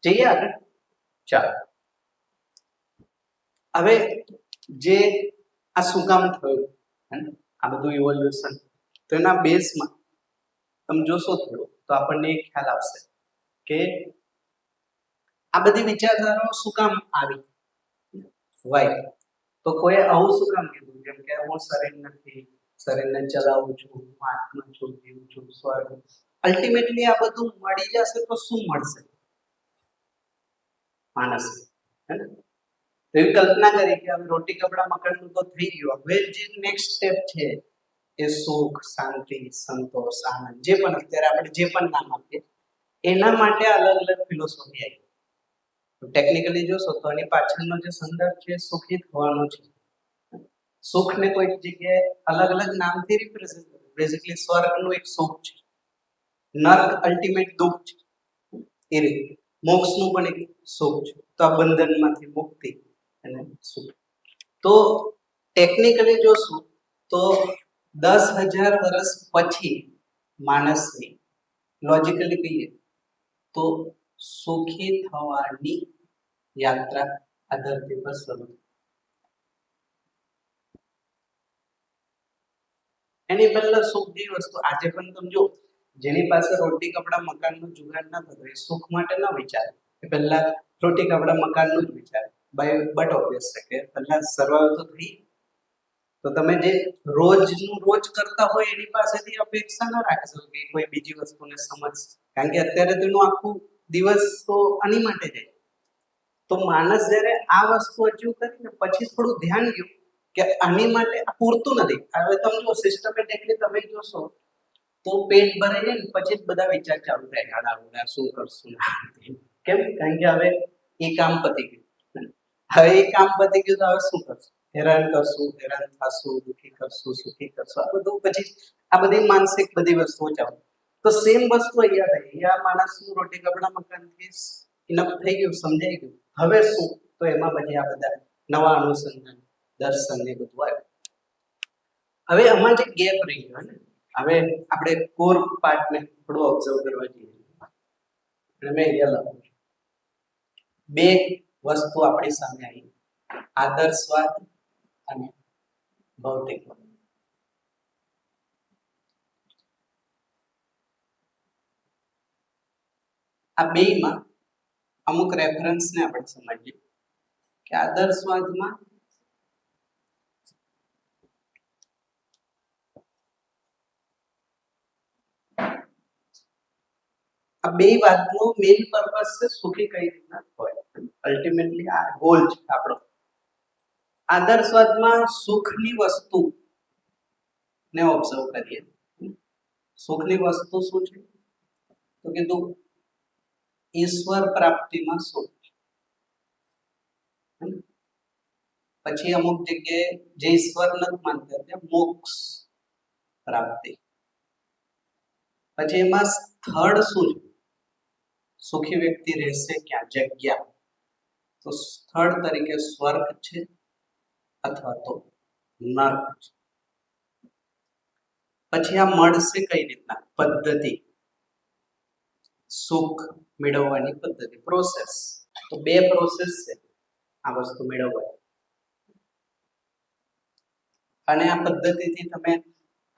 જઈએ આગળ. ચાલો હવે જે આ શું કામ થયું આ બધું ઇવોલ્યુશન, તો એના બેઝમાં તમે જોશો થોડું તો આપણને એક ખ્યાલ આવશે કે આ બધી વિચારધારાઓ શું કામ આવી, વાય. તો કોઈ આવું શું કામ કીધું, જેમ કે હું શરીર નથી, શરીરને ચલાવું છું, હું આત્મા છું, જીવ છું, સ્વર્ગ. અલ્ટિમેટલી આ બધું મળી જશે તો શું મળશે માણસ, હે ને? એવી કલ્પના કરી કે હવે રોટી કપડા મકાનનું તો થઈ ગયું, હવે જે નેક્સ્ટ સ્ટેપ છે એ સુખ, શાંતિ, સંતોષ, આનંદ, જે પણ અત્યારે આપણે જે પણ નામ આપીએ એના માટે અલગ અલગ ફિલોસોફી આવી. ટેકનિકલી જોશો તો એની પાછળનો જે સંદર્ભ છે સુખી થવાનો છે. સુખને કોઈક જગ્યાએ અલગ અલગ નામથી રિપ્રેઝન્ટ કરે. બેઝિકલી સ્વર્ગનું એક સુખ છે, નર્ક અલ્ટિમેટ દુઃખ છે, એ રીતે મોક્ષનું પણ એક સુખ છે. તો આ બંધનમાંથી મુક્તિ અને સુખ. તો ટેકનિકલી જોશું તો 10,000 વર્ષ પછી માણસની લોજિકલી કહીએ તો સુખી થવાની યાત્રા આ ધરતી પર શરૂ. એની પહેલા સુખની વસ્તુ આજે પણ તમે જો, જેની પાસે રોટી કપડા મકાનનું જુગાડ ના થતો એ સુખ માટે ન વિચારે, એ પહેલા રોટી કપડા મકાનનું જ વિચારે. બટ ઓબ્વિયસ છે કે પહેલા સર્વાઈવ તો થઈ. તો તમે જે રોજનું રોજ કરતા હોય એની પાસેથી અપેક્ષા ન રાખી શકો કે કોઈ બીજી વસ્તુને સમજ, કારણ કે અત્યારે તેનું આખું દિવસ તો આની માટે જાય. તો માણસ જ્યારે આ વસ્તુ અચીવ કરીને પછી થોડું ધ્યાન ગયું કે આની માટે આ પૂરતું નથી. હવે તમે જો સિસ્ટમેટિકલી તમે જોશો તો પેટ ભરાઈ જાય ને પછી બધા વિચાર ચાલુ થાય, આડા શું કરશું, કેમ? કારણ કે હવે એ કામ પતી ગયું. હવે એ કામ પતી ગયું તો હવે શું કરશું? હેરાન કરશું, હેરાન થશું, દુઃખી કરશું, સુખી કરશું, આ બધું પછી આ બધી માનસિક બધી વસ્તુઓ ચાલુ. તો સેમ વસ્તુ અહીંયા થઈ. અહીંયા માણસનું રોટી કપડા મકાનથી ઇનફ થઈ ગયું, સમજાઈ ગયું. હવે શું? તો એમાં પછી આ બધા નવા અનુસંધાન, દર્શન ને બધું આવ્યું. હવે આમાં જે ગેપ રહી ગયો ને, હવે આપણે કોર પાર્ટને થોડું ઓબ્ઝર્વ કરવા જઈએ. એટલે મેં અહીંયા લખ્યું છે બે વસ્તુ આપણી સામે આવી, આદર્શવાદ અને ભૌતિકવાદ. આ બેમાં અમુક રેફરન્સને આપણે સમજીએ કે આદર્શવાદમાં આ બે વાતનો મેઇન પર્પસ છે સુખી કઈ રીતના હોય. અલ્ટિમેટલી આ ગોલ છે આપણો. આદર્શવાદમાં સુખની વસ્તુ ને ઓબ્ઝર્વ કરીએ. સુખની વસ્તુ શું છે? તો કીધું ઈશ્વર પ્રાપ્તિમાં સુખ. પછી અમુક જગ્યાએ જે ઈશ્વર નથી માનતા તે મોક્ષ પ્રાપ્તિ. પછી એમાં સ્થળ શું છે? સુખી વ્યક્તિ રહેશે ક્યાં? જગ્યા. તો સ્થળ તરીકે સ્વર્ગ છે અથવા તો નર્ક છે. પછી આ મળશે કઈ રીતના? પદ્ધતિ, સુખ મેળવવાની પદ્ધતિ, પ્રોસેસ. તો બે પ્રોસેસ છે આ વસ્તુ મેળવવાની, અને આ પદ્ધતિથી તમે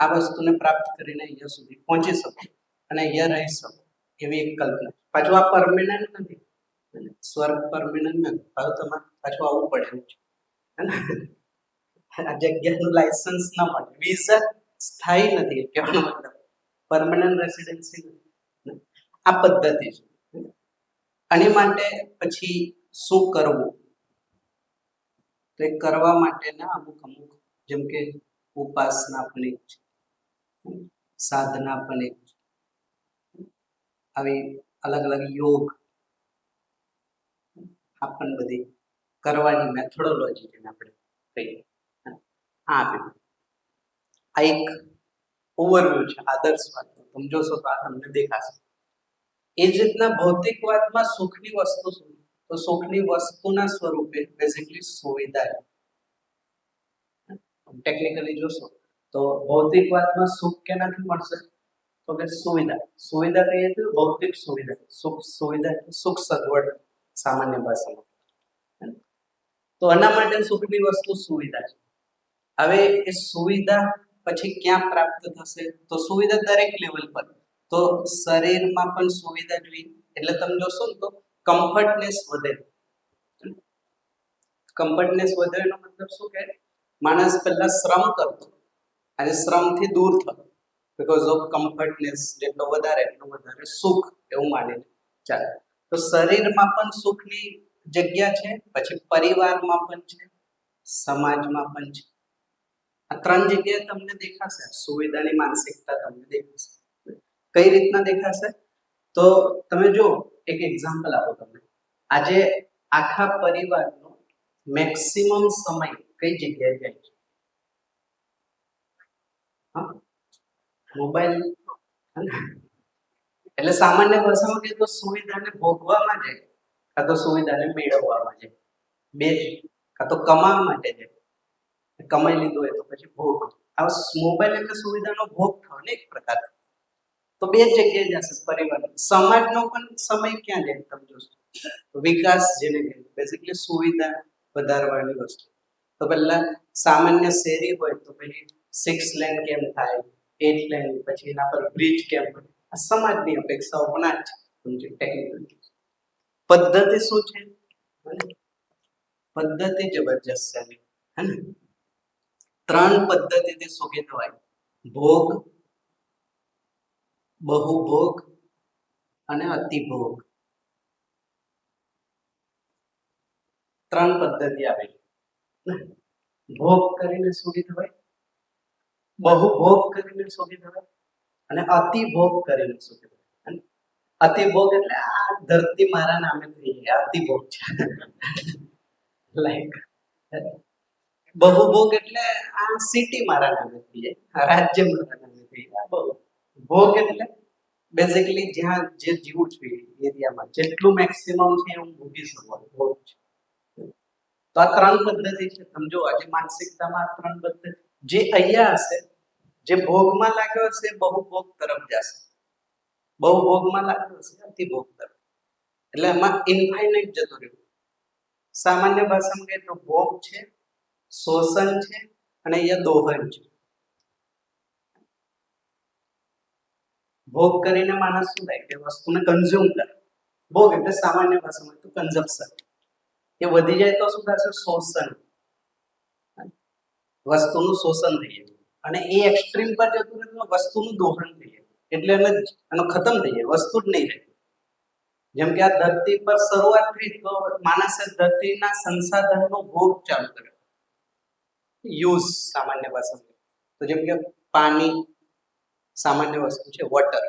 આ વસ્તુને પ્રાપ્ત કરીને અહીંયા સુધી પહોંચી શકો અને અહીંયા રહી શકો, એવી એક કલ્પના. પાછું આ પરમેનન્ટ નથી, સ્વર્ગ પરમેનન્ટ નથી. હવે તમારે પાછું આવવું પડે એવું છે. આ જગ્યાનું લાયસન્સ ન મળે, વિઝા સ્થાયી નથી, કહેવાનો મતલબ પરમેનન્ટ રેસિડેન્સી નથી. આ પદ્ધતિ છે. આની માટે પછી શું કરવું? તો એ કરવા માટેના અમુક જેમ કે ઉપાસના પણ એક છે, સાધના પણ એક છે, આવી અલગ અલગ યોગ, આ પણ બધી કરવાની મેથોડોલોજી જેને આપણે કહીએ. આ એક ઓવરવ્યુ છે આદર્શવાદ. તમે જોશો તો આ તમને દેખાશે. એ જ રીતના ભૌતિકવાદમાં સુખની વસ્તુ શું? તો સુખની વસ્તુના સ્વરૂપે બેઝિકલી સુવિધા. ટેકનિકલી જોશો તો ભૌતિકવાદમાં સુખ કેનાથી મળશે? ઓકે, સુવિધા. સુવિધા કહીએ તો ભૌતિક સુવિધા, સુખ સુવિધા એટલે સુખ સગવડ સામાન્ય ભાષામાં. તો આના માટે સુખની વસ્તુ સુવિધા છે. હવે એ સુવિધા પછી ક્યાં પ્રાપ્ત થશે? તો સુવિધા દરેક લેવલ પર. તો શરીરમાં પણ સુવિધા જોઈએ, એટલે તમે જોશો ને તો કમ્ફર્ટનેસ વધે. કમ્ફર્ટનેસ વધે એનો મતલબ શું કે માણસ પહેલા શ્રમ કરતો, આજે શ્રમથી દૂર થતો, બીકોઝ ઓફ કમ્ફર્ટનેસ. જેટલો વધારે એટલું વધારે સુખ, એવું માનીને ચાલે. તો શરીરમાં પણ સુખની જગ્યા છે, પછી પરિવારમાં પણ છે, સમાજમાં પણ છે. આ ત્રણ જગ્યાએ તમને દેખાશે સુવિધાની માનસિકતા તમને દેખાશે. કઈ રીતના દેખાશે? તો તમે જો એક એક્ઝામ્પલ આપો તમને. આજે આખા પરિવારનો મેક્સિમમ સમય કઈ જગ્યાએ જાય છે? મોબાઈલ. એટલે સામાન્ય ભાષામાં કહીએ તો સુવિધાને ભોગવામાં જાય, કાં તો સુવિધાને મેળવવામાં જાય. બે જ. કાં તો કમાવા માટે જાય, કમાઈ લીધું હોય તો પછી ભોગ. આ મોબાઈલ એટલે સુવિધાનો ભોગ થયો ને એક પ્રકાર. તો બે જ જગ્યાએ જશે પરિવાર. સમાજનો પણ સમય ક્યાં જાય તમે જોશો? વિકાસ જેને કહે બેઝિકલી સુવિધા વધારવાની વસ્તુ. તો પહેલા સામાન્ય શેરી હોય તો પછી 6 લેન કેમ થાય, 8 લેન, પછી એના પર બ્રિજ કેમ બને. આ સમાજની અપેક્ષાઓ પણ આ જ સમજો. ટેકનિકલ પદ્ધતિ શું છે? પદ્ધતિ જબરજસ્ત છે, હે ને? 3 પદ્ધતિથી સુખી થવાય: ભોગ, બહુભોગ અને અતિભોગ. 3 પદ્ધતિ આવેલી. ભોગ કરીને સુખી થવાય, બહુભોગ કરીને સુખી થવાય અને અતિભોગ કરીને સુખી થવાય. અતિભોગ એટલે આ ધરતી મારા નામે થઈ ગઈ, અતિભોગ છે. લાઈક બહુભોગ એટલે આ સિટી મારા નામે થઈ જાય, રાજ્ય મારા નામે થઈ જાય. ભોગ એટલે બેઝિકલી જ્યાં જે જીવું છું એરિયામાં જેટલું મેક્સિમમ છે હું ભોગી શકું, ભોગ છે. તો આ 3 પદ્ધતિ છે. સમજો આજે માનસિકતામાં આ 3 પદ્ધતિ જે અહીંયા હશે, જે ભોગમાં લાગ્યો હશે બહુભોગ તરફ જશે, બહુભોગમાં લાગ્યો હશે અતિભોગ તરફ. એટલે એમાં ઇન્ફાઇનાઇટ જતો રહ્યો. સામાન્ય ભાષામાં કહીએ તો ભોગ છે, શોષણ છે અને અહીંયા દોહન છે. ભોગ કરીને માણસ શું થાય કે વસ્તુને કન્ઝ્યુમ કરે. ભોગ એટલે સામાન્ય ભાષામાં તો કન્ઝપ્શન. એ વધી જાય તો શું થશે? શોષણ. વસ્તુનું શોષણ થઈ જાય અને એ એક્સ્ટ્રીમ પર જતું રહે તો વસ્તુનું દોહન થઈ જાય, એટલે એનો ખતમ થઈ જાય, વસ્તુ જ નહીં રહે. જેમ કે આ ધરતી પર શરૂઆત થઈ તો માણસે ધરતીના સંસાધનનો ભોગ ચાલુ કર્યો, યુઝ સામાન્ય ભાષામાં. તો જેમ કે પાણી સામાન્ય વસ્તુ છે, વોટર.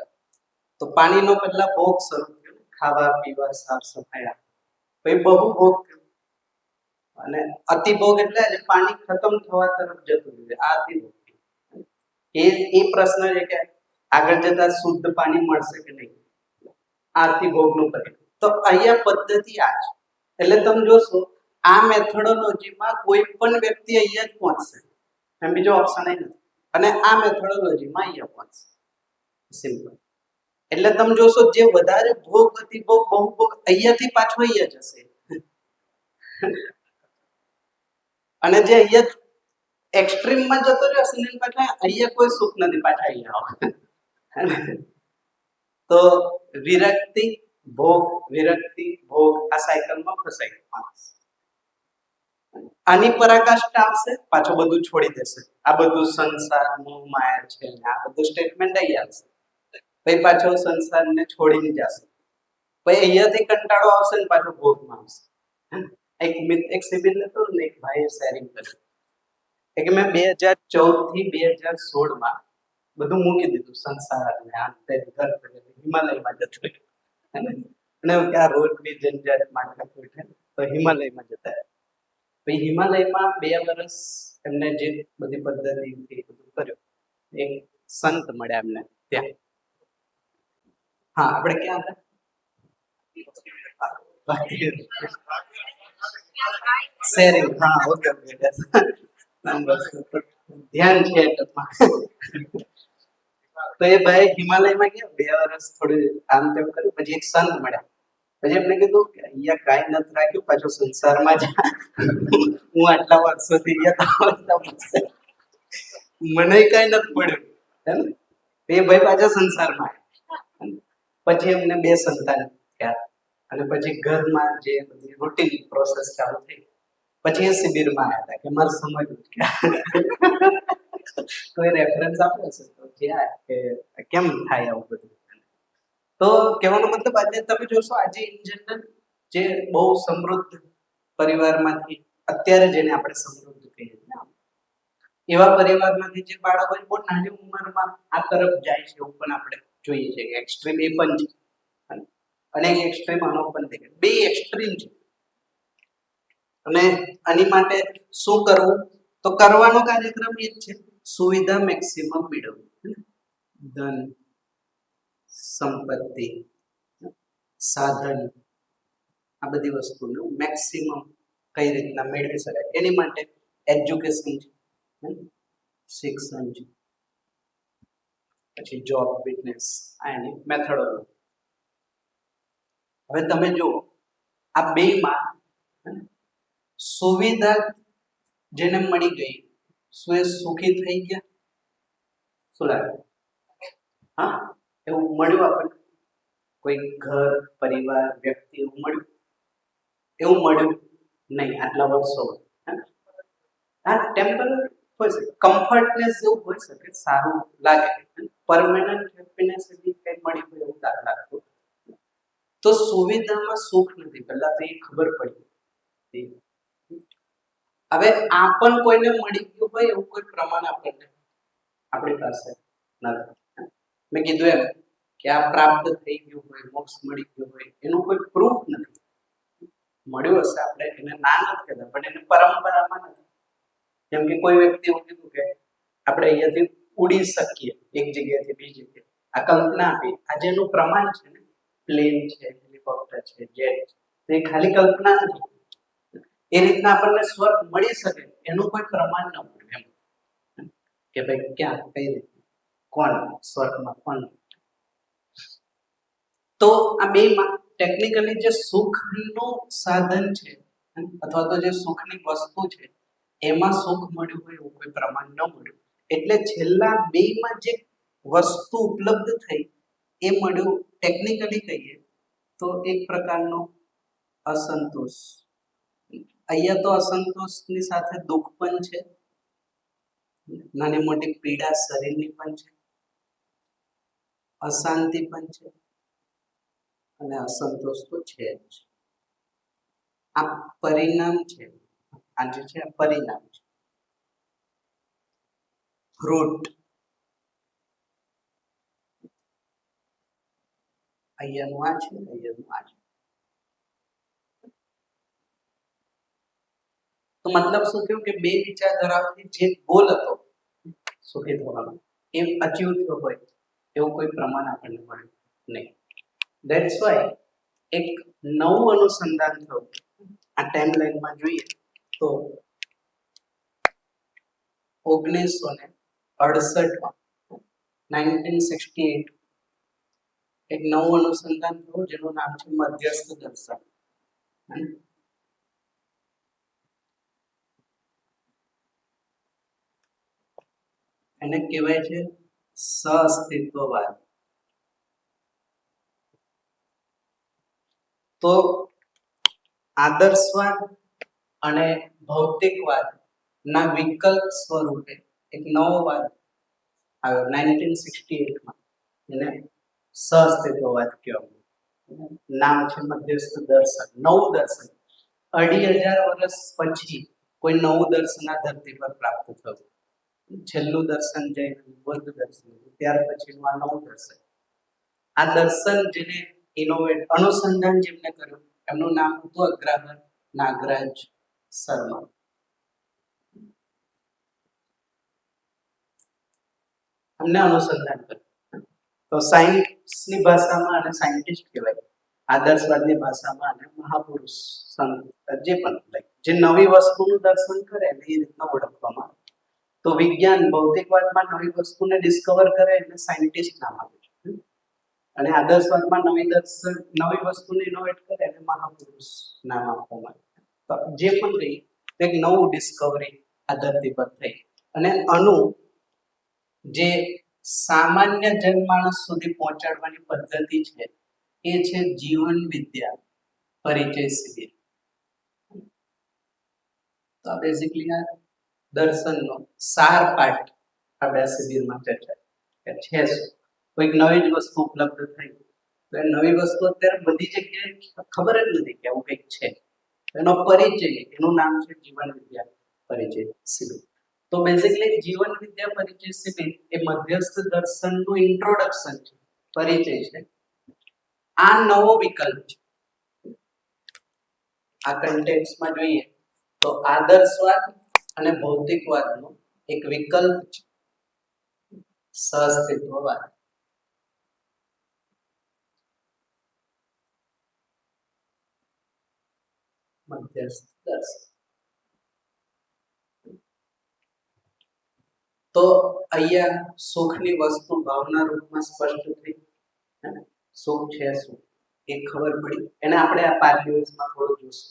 તો પાણીનો પહેલા ભોગ શરૂ થયો, ખાવા પીવા સાફ સફાઈ. પછી બહુ ભોગ થયો અને અતિભોગ એટલે પાણી ખતમ થવા તરફ જતું રહ્યું, આ અતિભોગ. એ પ્રશ્ન છે કે આગળ જતા શુદ્ધ પાણી મળશે કે નહીં, આ અતિભોગનું પરિણામ. તો અહીંયા પદ્ધતિ આ છે. એટલે તમે જોશો આ મેથોડોલોજીમાં કોઈ પણ વ્યક્તિ અહીંયા જ પહોંચશે, એમ બીજો ઓપ્શન નથી. અને આ મેથોડોલોજીમાં અહીંયા પહોંચશે, સિમ્પલ. એટલે તમે જોશો જે વધારે ભોગ, અતિભોગ, બહુભોગ અહીંયાથી પાછો અહીંયા જશે. અને જે અહીંયા એક્સ્ટ્રીમમાં જતો રહેશે ને પાછા અહીંયા કોઈ સુખ નથી, પાછા અહીંયા આવે. તો વિરક્તિ, ભોગ, વિરક્તિ, ભોગ, આ સાયકલમાં ફસાઈ ગયો માણસ. આની પરાકાષ્ઠા આવશે, પાછું બધું છોડી દેશે. આ બધું સંસાર, મોહ માયા છે, આ બધું સ્ટેટમેન્ટ અહીં આવશે. પછી પાછો સંસારને છોડીને જશે. પછી અહીંયાથી કંટાળો આવશે ને પાછો ભોગમાં આવશે. એક સિબિલ હતો ને, એક ભાઈએ શેરિંગ કર્યું કે મેં 2014 થી 2016 માં બધું મૂકી દીધું, સંસાર ને આ તે ઘર હિમાલયમાં જતો રહ્યો. અને આ રોજની જંજાટ માથાકૂટ તો હિમાલયમાં જતા રહ્યા. પછી હિમાલયમાં 2 વર્ષ એમને જે બધી પદ્ધતિથી બધું કર્યું, એક સંત મળ્યા એમને ત્યાં. હા, આપણે ક્યાં હતા? શેરિંગ. હા, ઓકે ઓકે, ધ્યાન છે. તો એ ભાઈ હિમાલયમાં ગયા 2 વર્ષ થોડું આમ તેમ કર્યું, પછી એક સંત મળ્યા. પછી એમને કીધું કે અહીંયા કાંઈ નથી રાખ્યું, પાછો સંસારમાં જા. હું આટલા વર્ષોથી ગયા મને કાંઈ નથી મળ્યું, હે ને? એ ભાઈ પાછા સંસારમાં આવ્યા. પછી એમને 2 સંતાન થયા અને પછી ઘરમાં જે બધી રૂટીન પ્રોસેસ ચાલુ થઈ. પછી એ શિબિરમાં આવ્યા હતા કે મારે સમજવું કોઈ રેફરન્સ આપ્યો છે તો જ્યાં કે કેમ થાય આવું બધું. તો કહેવાનો મતલબ આજે તમે જોશો, આજે ઇન જનરલ જે બહુ સમૃદ્ધ પરિવારમાંથી, અત્યારે જેને આપણે સમૃદ્ધ કહીએ છીએ, એવા પરિવારમાંથી જે બાળકો બહુ નાની ઉંમરમાં આ તરફ જાય છે, એવું પણ આપણે જોઈએ છે કે એક્સ્ટ્રીમ એ પણ છે અને એક એક્સ્ટ્રીમ આનો પણ દેખાય. 2 એક્સ્ટ્રીમ છે. અને આની માટે શું કરવું? તો કરવાનો કાર્યક્રમ એ જ છે, સુવિધા મેક્સિમમ મેળવવી. ધન, સંપત્તિ, સાધન, આ બધી વસ્તુનું મેક્સિમમ કઈ રીતના મેળવી શકાય એની માટે એજ્યુકેશન છે, શિક્ષણ છે, પછી જોબ, બિઝનેસ, આ એની મેથડોલોજી. હવે તમે જુઓ આ બેમાં સુવિધા જેને મળી ગઈ, શું એ સુખી થઈ ગયા? શું લાગે? હા, એવું મળ્યું આપણને? કોઈ ઘર, પરિવાર, વ્યક્તિ એવું મળ્યું? એવું મળ્યું નહીં આટલા વર્ષો. હા, ટેમ્પરરી હોય શકે, કમ્ફર્ટનેસ એવું હોય શકે, સારું લાગે, પરમેનન્ટ હેપીનેસ એવી કંઈ મળી હોય એવું લાગતું. તો સુવિધામાં સુખ નથી, પહેલા તો એ ખબર પડી. હવે આ પણ કોઈને મળી ગયું હોય એવું કોઈ પ્રમાણ આપણને આપણી પાસે નથી. મેં કીધું એમ કે આ પ્રાપ્ત થઈ ગયું હોય, મોક્ષ મળી ગયો હોય, એનું કોઈ પ્રૂફ નથી. મળ્યું હશે, આપણે એને ના નથી કહેતા, પણ એને પરંપરામાં નથી. જેમ કે કોઈ વ્યક્તિ એવું કીધું કે આપણે અહીંયાથી ઉડી શકીએ એક જગ્યાએથી બીજી જગ્યાએ, આ કલ્પના આપી. આજે એનું પ્રમાણ છે ને, પ્લેન છે, હેલિકોપ્ટર છે, જેટ છે, તો એ ખાલી કલ્પના નથી. એ રીતના આપણને સ્વર્ગ મળી શકે એનું કોઈ પ્રમાણ ન મળે એમ કે ભાઈ ક્યાં, કઈ રીતે, કોણ સ્વર્ગમાં, કોણ. તો આ બેમાં ટેકનિકલી જે સુખનું સાધન છે અથવા તો જે સુખની વસ્તુ છે, એમાં સુખ મળ્યું હોય એવું કોઈ પ્રમાણ ન મળ્યું. એટલે છેલ્લા બેમાં જે વસ્તુ ઉપલબ્ધ થઈ એ મળ્યું, ટેકનિકલી કહીએ તો એક પ્રકારનો અસંતોષ. અહીંયા તો અસંતોષની સાથે દુઃખ પણ છે, નાની મોટી પીડા શરીરની પણ છે, અશાંતિ પણ છે અને અસંતોષ તો છે જ. આ પરિણામ છે, આ જે છે આ પરિણામ છે. ફ્રૂટ અહીંયાનું આ છે, અહીંયાનું આ છે. તો મતલબ શું થયું કે બે વિચાર ધરાવતી જે ગોલ હતો સુખી થવાનો એ અચીવ થયો હોય એવું કોઈ પ્રમાણ આપણને મળ્યું નહીં. ધેટ્સ વાય એક નવું અનુસંધાન થયું. આ ટાઈમ લાઈનમાં જોઈએ તો 1968 1968 એક નવું અનુસંધાન થયું જેનું નામ છે મધ્યસ્થ દર્શન. એને કહેવાય છે સહઅસ્તિત્વવાદ. તો આદર્શવાદ અને ભૌતિકવાદ ના વિકલ્પ સ્વરૂપે એક નવો વાદ આવ્યો 1968 માં. એને સહઅસ્તિત્વવાદ કહેવામાં. નામ છે મધ્યસ્થ દર્શન. નવું દર્શન 2500 વર્ષ પછી કોઈ નવું દર્શન આ ધરતી પર પ્રાપ્ત થયું. છેલ્લું દર્શન જૈન બૌદ્ધ દર્શન, ત્યાર પછીનું આ નવું દર્શન. આ દર્શન જેને ઇનોવેટ અનુસંધાન જેમને કર્યું એમનું નામ હતું અગ્રહાર નાગરાજ શર્મા. અમને અનુસંધાન કર્યું. તો સાયન્સની ભાષામાં અને સાયન્ટિસ્ટ કહેવાય, આદર્શવાદની ભાષામાં અને મહાપુરુષ સંત જે પણ જે નવી વસ્તુનું દર્શન કરે એ રીતના ઓળખવામાં આવે. તો વિજ્ઞાન ભૌતિકવાદમાં નવી વસ્તુને ડિસ્કવર કરે એટલે સાયન્ટિસ્ટ નામ આપે છે, અને આદર્શવાદમાં નવી વસ્તુને ઇનોવેટ કરે એટલે મહાપુરુષ નામ આપવામાં આવે. તો જે પણ રહી એક નવું ડિસ્કવરી આ ધરતી પર થઈ, અને અનુ જે સામાન્ય જનમાનસ સુધી પહોંચાડવાની પદ્ધતિ છે એ છે જીવન વિદ્યા પરિચય શિબિર. તો આ બેઝિકલી આ દર્શનનો સાર પાઠ આપણે આ શિબિરમાં ચર્ચા છે. શું કોઈક નવી જ વસ્તુ ઉપલબ્ધ થઈ, તો એ નવી વસ્તુ અત્યારે બધી જગ્યાએ ખબર જ નથી કે આવું કંઈક છે, એનો પરિચય, એનું નામ છે જીવન વિદ્યા પરિચય શિબિર. તો બેઝિકલી જીવન વિદ્યા પરિચય શિબિર એ મધ્યસ્થ દર્શનનું ઇન્ટ્રોડક્શન છે, પરિચય છે. આ નવો વિકલ્પ છે. આ કન્ટેક્સ્ટમાં જોઈએ તો આદર્શવાદ અને ભૌતિકવાદનો એક વિકલ્પ છે સહઅસ્તિત્વવાદ. મધ્યસ્થ દર્શન. તો અહીંયા સુખની વસ્તુ ભાવના રૂપમાં સ્પષ્ટ થઈ. સુખ છે શું એ ખબર પડી, એને આપણે આ 5 દિવસમાં થોડું જોશું.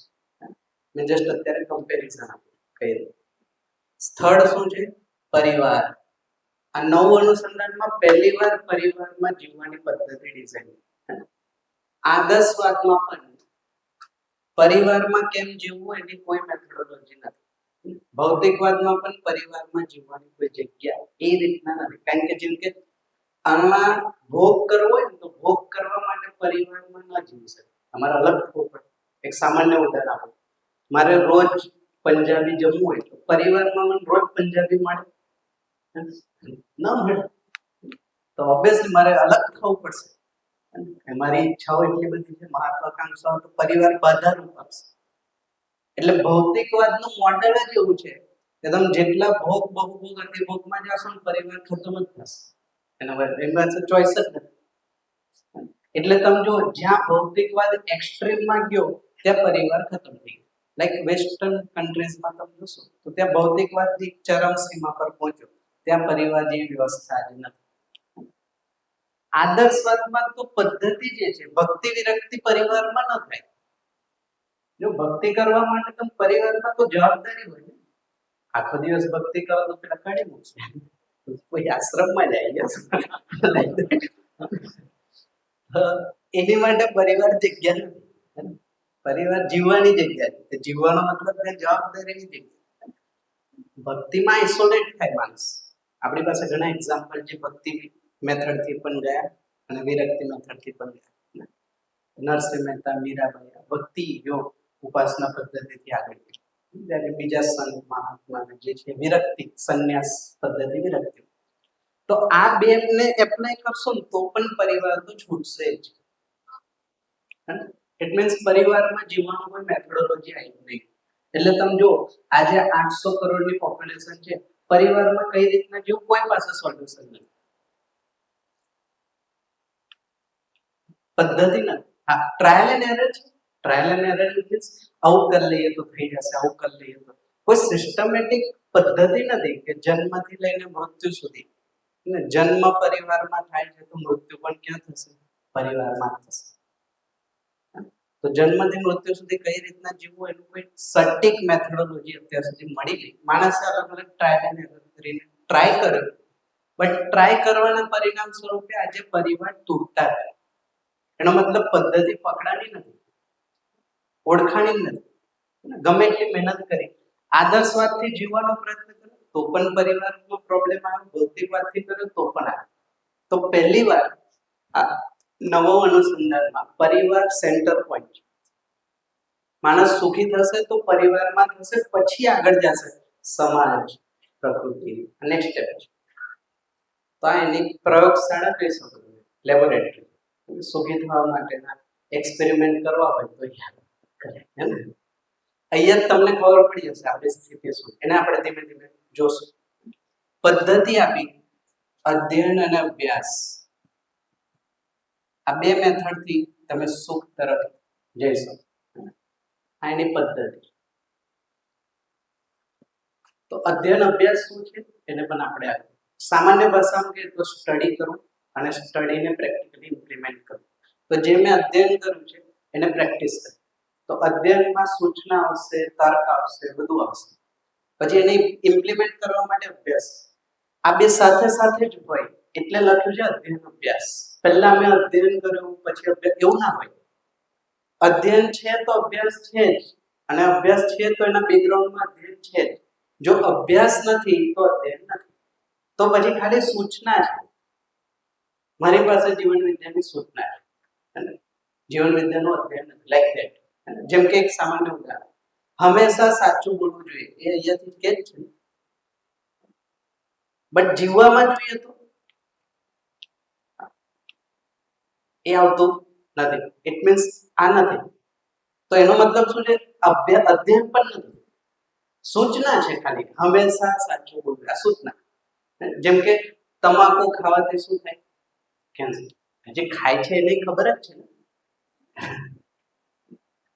મેં જસ્ટ અત્યારે કમ્પેરિઝન આપ્યું કહ્યું. સ્થળ શું છે? પરિવાર. આ નવ અનુસંધાનમાં પહેલી વાર પરિવારમાં જીવવાની પદ્ધતિ ડિઝાઇન. આદર્શવાદમાં પણ પરિવારમાં કેમ જીવવું એની કોઈ મેથોડોલોજી નથી. ભૌતિકવાદમાં પણ પરિવારમાં જીવવાની કોઈ જગ્યા એ રીતના નથી, કારણ કે જેમ કે આમાં ભોગ કરવો હોય તો ભોગ કરવા માટે પરિવારમાં ન જીવી શકે, અમારે અલગ થવું પડે. એક સામાન્ય ઉદાહરણ આપો, મારે રોજ પંજાબી જમવું હોય તો પરિવારમાં મને રોજ પંજાબી મળે ન મળે, તો ઓબ્વિયસલી મારે અલગ થવું પડશે. મારી ઈચ્છાઓ એટલી બધી છે, મહત્વાકાંક્ષાઓ, તો પરિવાર બાધા રૂપ આપશે. એટલે ભૌતિકવાદનું મોડેલ જ એવું છે કે તમે જેટલા ભોગ બહુભોગ અતિભોગમાં જશો ને પરિવાર ખતમ જ થશે, એના પાસે ચોઈસ જ નથી. એટલે તમે જો જ્યાં ભૌતિકવાદ એક્સ્ટ્રીમમાં ગયો ત્યાં પરિવાર ખતમ થઈ ગયો. લાઈક વેસ્ટર્ન કન્ટ્રીઝમાં તમે જોશો તો ત્યાં ભૌતિકવાદની ચરમ સીમા પર પહોંચ્યો, ત્યાં પરિવાર જેવી વ્યવસ્થા જ નથી. આદર્શવાદમાં તો પદ્ધતિ જે છે ભક્તિ વિરક્તિ પરિવારમાં ન થાય. જો ભક્તિ કરવા માટે તમે પરિવારમાં તો જવાબદારી હોય ને, આખો દિવસ ભક્તિ કરો તો પેલા કાઢી મૂકશે, કોઈ આશ્રમમાં જાય એની માટે પરિવાર જગ્યા નથી. પરિવાર જીવવાની જગ્યા છે, જીવવાનો મતલબ જવાબદારીની જગ્યા. ભક્તિમાં આઇસોલેટ થાય માણસ. આપણી પાસે ઘણા એક્ઝામ્પલ છે ભક્તિ મેથડથી પણ ગયા અને વિરક્તિ મેથડથી પણ ગયા. નરસિંહ મહેતા, મીરાબાઈ ભક્તિ યોગ ઉપાસના પદ્ધતિથી આગળ ગઈ, જ્યારે બીજા સંત મહાત્મા જે છે વિરક્તિ સંન્યાસ પદ્ધતિ વિરક્તિ. તો આ બે ને એપ્લાય કરશો ને તો પણ પરિવાર તો છૂટશે જ. ઇટ મીન્સ પરિવારમાં જીવવાનું કોઈ મેથોડોલોજી આવી નહીં. એટલે તમે જો આજે 800 કરોડની પોપ્યુલેશન છે, પરિવારમાં કઈ રીતના જેવું કોઈ પાસે સોલ્યુશન નથી, પદ્ધતિ નથી. હા, ટ્રાયલ એન્ડ એરર છે. ટ્રાયલ એન્ડ એરર મીન્સ આવું કરી લઈએ તો થઈ જશે, આવું કરી લઈએ તો. કોઈ સિસ્ટમેટિક પદ્ધતિ નથી કે જન્મથી લઈને મૃત્યુ સુધી. જન્મ પરિવારમાં થાય છે તો મૃત્યુ પણ ક્યાં થશે? પરિવારમાં થશે. તો જન્મથી મૃત્યુ સુધી કઈ રીતના જીવવું એનું કોઈ સટીક મેથોડોલોજી અત્યાર સુધી મળી નહીં. માણસે અલગ અલગ ટ્રાયલ એન્ડ એરર કરીને ટ્રાય કર્યો, બટ ટ્રાય કરવાના પરિણામ સ્વરૂપે આજે પરિવાર તૂટતા રહે. એનો મતલબ પદ્ધતિ પકડાની નથી, ઓળખાણી નથી. ગમે એટલી મહેનત કરી આદર્શવાદથી જીવવાનો પ્રયત્ન કર્યો તો પણ પરિવારમાં પ્રોબ્લેમ આવે, ભૌતિકવાદથી કર્યો તો પણ આવે. તો પહેલી વાર આ નવો અનુસંધાનમાં પરિવાર સેન્ટર પોઈન્ટ. માણસ સુખી થશે તો પરિવારમાં થશે, પછી આગળ જશે સમાજ, પ્રકૃતિ. નેક્સ્ટ સ્ટેપ છે તો આ એની પ્રયોગશાળા કહી શકો, લેબોરેટરી. સુખી થવા માટેના એક્સપેરિમેન્ટ કરવા હોય તો કરે, હે ને? અહીંયા તમને ખબર પડી જશે આપણી સ્થિતિ શું, એને આપણે ધીમે ધીમે જોશું. પદ્ધતિ આપી અધ્યયન અને અભ્યાસ, આ બે મેથડથી તમે સુખ તરફ જઈ શકો. આ એની પદ્ધતિ. તો અધ્યયન અભ્યાસ શું છે એને પણ આપણે સામાન્ય ભાષામાં કહીએ તો સ્ટડી કરવું અને સ્ટડીને પ્રેક્ટિકલી ઇમ્પ્લિમેન્ટ કરવું. તો જે મેં અધ્યયન કર્યું છે એને પ્રેક્ટિસ કરવી. તો અધ્યયનમાં સૂચના આવશે, તર્ક આવશે, બધું આવશે. પછી એને ઇમ્પ્લિમેન્ટ કરવા માટે અભ્યાસ. આ બે સાથે સાથે જ હોય એટલે લખ્યું છે અધ્યયન અભ્યાસ. પહેલા મેં અધ્યયન કર્યું પછી અભ્યાસ, એવું ના હોય. અધ્યયન છે તો અભ્યાસ છે જ, અને અભ્યાસ છે તો એના બેકગ્રાઉન્ડમાં અધ્યયન છે જ. જો અભ્યાસ નથી તો અધ્યયન નથી. તો પછી ખાલી સૂચના છે. મારી પાસે જીવન વિદ્યાની સૂચના છે, જીવન વિદ્યાનું અધ્યયન નથી. Like that. જેમ કે એક સામાન્ય ઉદાહરણ, હંમેશા સાચું બોલવું જોઈએ એ અહીંયાથી કે જ છે, બટ જીવવામાં જોઈએ તો એ આવતું નથી. ઇટ મીન્સ આ નથી. તો એનો મતલબ શું છે? અધ્યયન પણ નથી, સૂચના છે ખાલી. હંમેશા સાચું બોલવું આ સૂચના. જેમ કે તમાકુ ખાવાથી શું થાય? કેન્સર. જે ખાય છે એને ખબર જ છે ને,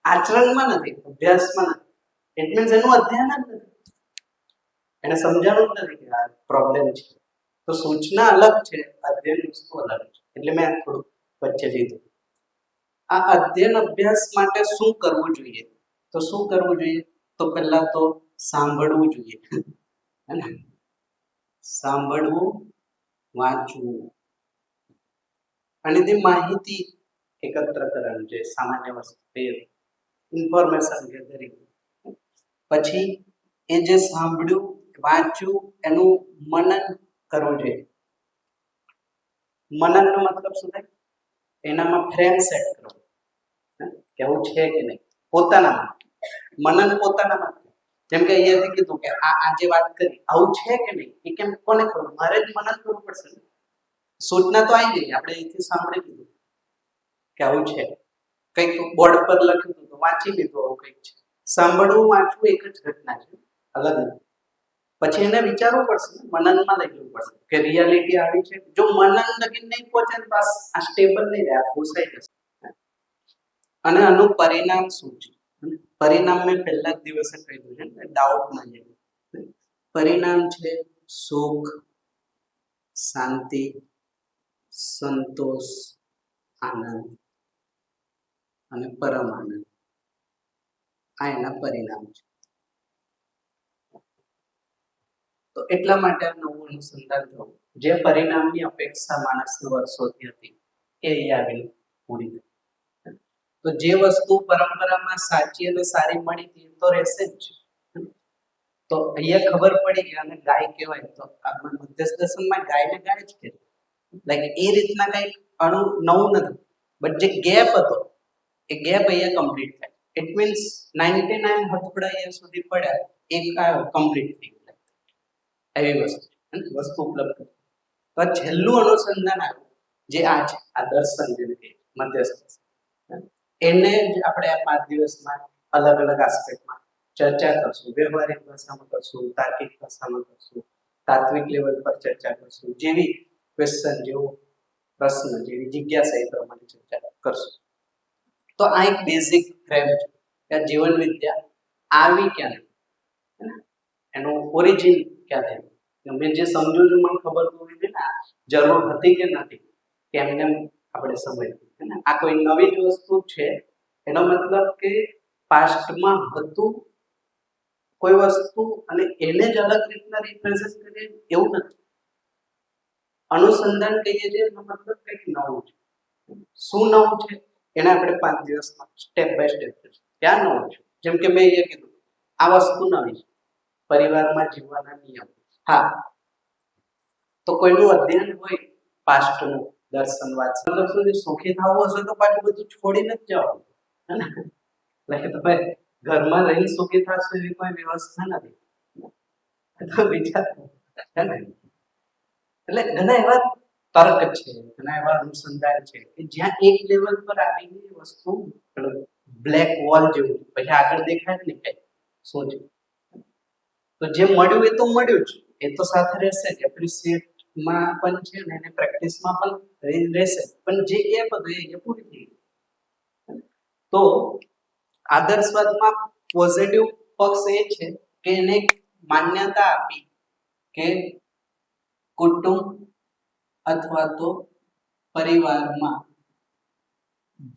આચરણમાં નથી, અભ્યાસમાં નથી. ઇટ મીન્સ એનું અધ્યયન જ નથી, એને સમજાણું જ નથી કે આ પ્રોબ્લેમ છે. તો સૂચના અલગ છે, અધ્યયન વસ્તુ અલગ છે. એટલે મેં આ થોડું વચ્ચે લીધું. આ અધ્યયન અભ્યાસ માટે શું કરવું જોઈએ? તો શું કરવું જોઈએ? તો પહેલા તો સાંભળવું જોઈએ. સાંભળવું, વાંચવું, અને તે માહિતી એકત્ર કરવાની છે. સામાન્ય વસ્તુ ઇન્ફોર્મેશન ગેધરિંગ. પછી એ જે સાંભળ્યું, વાંચ્યું, એનું મનન કરવું જોઈએ. મનનનો મતલબ શું થાય? એનામાં ફ્રેમ સેટ કરો કે આવું છે કે નહીં, પોતાનામાં. મનન પોતાનામાં. જેમ કે અહીંયાથી કીધું કે આ જે વાત કરી આવું છે કે નહીં, એ કેમ કોને ખબર? મારે જ મનન કરવું પડશે. સૂચના તો આવી ગઈ, આપણે અહીંથી સાંભળી લીધું કે આવું છે. કંઈક બોર્ડ પર લખ્યું હતું તો વાંચી લીધું, આવું કંઈક છે. સાંભળવું, વાંચવું એક જ ઘટના છે, અલગ નથી. પછી એને વિચારવું પડશે, મનનમાં લઈ જવું પડશે કે રિયાલિટી આવી છે. જો મનન લગી નહીં પહોંચે તો આ સ્ટેબલ નહીં રહે, આ ઘૂસાઈ જશે. અને આનું પરિણામ શું છે? પરિણામ મેં પહેલા જ દિવસે કહ્યું છે, ડાઉટ ના જાય. પરિણામ છે સુખ, શાંતિ, સંતોષ, આનંદ અને પરમ આનંદ. આ એના પરિણામ છે. તો એટલા માટે આ નવું અનુસંધાન થયું. જે પરિણામની અપેક્ષા માણસને વર્ષોથી હતી એ અહીં આવીને પૂરી થઈ. તો જે વસ્તુ પરંપરામાં સાચી અને સારી મળી હતી તો રહેશે જ. તો અહીંયા ખબર પડી કે આને ગાય કહેવાય, તો આપણે મધ્યસ્થ દર્શનમાં ગાયને ગાય જ કહેવાય. લાઈક એ રીતના કંઈક નવું નથી, બટ જે ગેપ હતો એ ગેપ અહીંયા કમ્પ્લીટ થાય. ઇટ મીન્સ 99 હથોડા અહીંયા સુધી પડ્યા, એક આવ્યો કમ્પ્લીટ થઈ ગયું. એવી વસ્તુ ઉપલબ્ધ કરી. તો આ છેલ્લું અનુસંધાન આવ્યું જે આ છે, આ દર્શન જેમ કે મધ્યસ્થ. એને જ આપણે આ 5 દિવસમાં અલગ અલગ આસ્પેક્ટમાં ચર્ચા કરશું. વ્યવહારિક ભાષામાં કરશું, તાર્કિક ભાષામાં કરશું, તાત્વિક લેવલ પર ચર્ચા કરશું. જેવી ક્વેશ્ચન, જેવો પ્રશ્ન, જેવી જિજ્ઞાસા એ પ્રમાણે ચર્ચા કરશું. તો આ એક બેઝિક ફ્રેમ છે કે જીવન વિદ્યા આવી ક્યાં, એનું ઓરિજિન ક્યાં થયું. મેં જે સમજુ છું મને ખબર હોવી જોઈએ ને, જરૂર હતી કે નથી કે એમને આપણે સમજવું. આ કોઈ નવી જ વસ્તુ છે, એનો મતલબ કે પાસ્ટમાં હતું કોઈ વસ્તુ અને એને જ અલગ રીતના રિપ્રેઝન્ટ કરીએ એવું નથી. અનુસંધાન કહીએ છીએ એનો મતલબ કંઈક નવું છે. શું નવું છે એને આપણે 5 દિવસમાં સ્ટેપ બાય સ્ટેપ જોઈશું. ક્યાં નવું છે? જેમ કે મેં એ કીધું આ વસ્તુ નવી છે, પરિવારમાં જીવવાના નિયમ. હા, તો કોઈનું અધ્યયન હોય પાસ્ટનું, દર્શન વાંચન, મતલબ શું છે? સુખી થવું હશે તો પાછું બધું છોડીને જ જવાનું, હે ને? એટલે તમે ઘરમાં રહીને સુખી થશો એવી કોઈ વ્યવસ્થા નથી. તો વિચાર, હે ને? એટલે ઘણા એવા તર્ક છે, ઘણા એવા અનુસંધાન છે કે જ્યાં એક લેવલ પર આવીને વસ્તુ બ્લેક વોલ જેવું પછી આગળ દેખાય જ નહીં કઈ શું છે. તો જે મળ્યું એ તો મળ્યું જ, એ તો સાથે રહેશે જ. એપ્રિશિએટમાં પણ છે ને એને પ્રેક્ટિસમાં પણ રહેશે, પણ જે ગેપ હતો એ પૂરી થઈ ગઈ. તો આદર્શવાદમાં પોઝિટિવ પક્ષ એ છે કે એને માન્યતા આપી કે કુટુંબ અથવા તો પરિવારમાં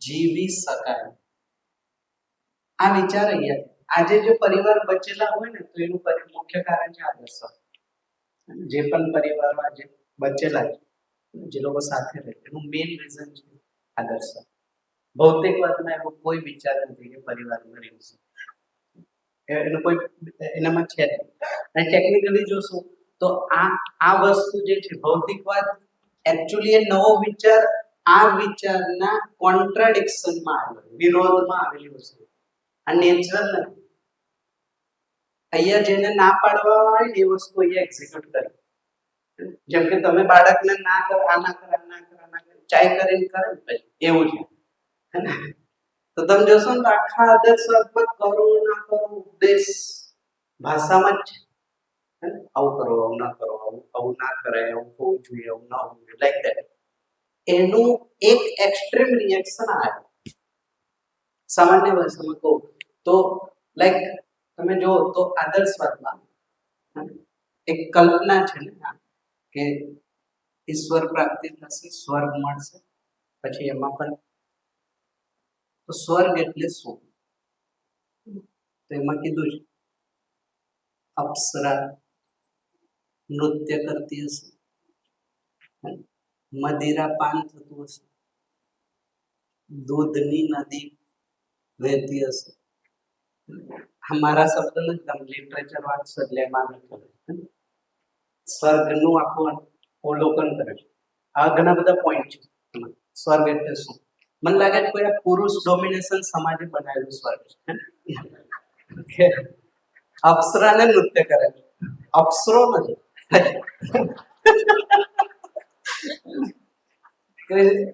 જીવી શકાય. આ વિચાર અહીંયા આજે જે પરિવાર બચેલા હોય ને તો એનું મુખ્ય કારણ છે આદર્શ. જે પણ પરિવારમાં જે બચેલા છે જે લોકો સાથે રહે એનું મેઇન રીઝન છે આદર્શ. ભૌતિકવાદમાં એવો કોઈ વિચાર નથી કે પરિવારમાં રહેવું એનું કોઈ એનામાં છે નહીં. અને ટેકનિકલી જોશું તો આ વસ્તુ જે છે ભૌતિકવાદ એકચ્યુઅલી એ નવો વિચાર આ વિચારના કોન્ટ્રાડિક્શનમાં આવેલો વિરોધમાં આવેલી વસ્તુ. આ નેચરલ નથી. અહીંયા જેને ના પાડવા હોય એ વસ્તુ અહીંયા એક્ઝિક્યુટ કરે. જેમ કે તમે બાળકને ના કર આ ના કર આ ના કર આ ના કર ચાય કરીને કરે ને પછી એવું છે. તો તમે જોશો ને આખા આદર્શ વર્ગમાં કરો ના કરો ઉપદેશ ભાષામાં જ છે. આવું કરો આવું ના કરો આવું ના કરાય આવું હોવું જોઈએ આવું ના હોવું જોઈએ લાઈક ધેટ. એનું એક એક્સ્ટ્રીમ રિએક્શન આવે. સામાન્ય ભાષામાં કહું તો લાઈક તમે જો તો આદર્શવાદમાં એક કલ્પના છે ને કે ઈશ્વર પ્રાપ્તિ થશે સ્વર્ગ મળશે પછી એમાં પણ તો સ્વર્ગ એટલે શું? તો એમાં કીધું છે અપ્સરા નૃત્ય કરતી હશે, મદિરા પાન થતું હશે, દૂધની નદી વહેતી હશે. અમારા શબ્દ નથી તમે લિટરેચર વાંચશો એટલે એમાં સ્વર્ગનું આખું અવલોકન કરે છે. આ ઘણા બધા પોઈન્ટ છે. સ્વર્ગ એટલે શું? મને લાગે છે કોઈ પુરુષ ડોમિનેશન સમાજે બનાવેલું સ્વર્ગ છે. અપ્સરાને નૃત્ય કરે છે, અપ્સરો નથી.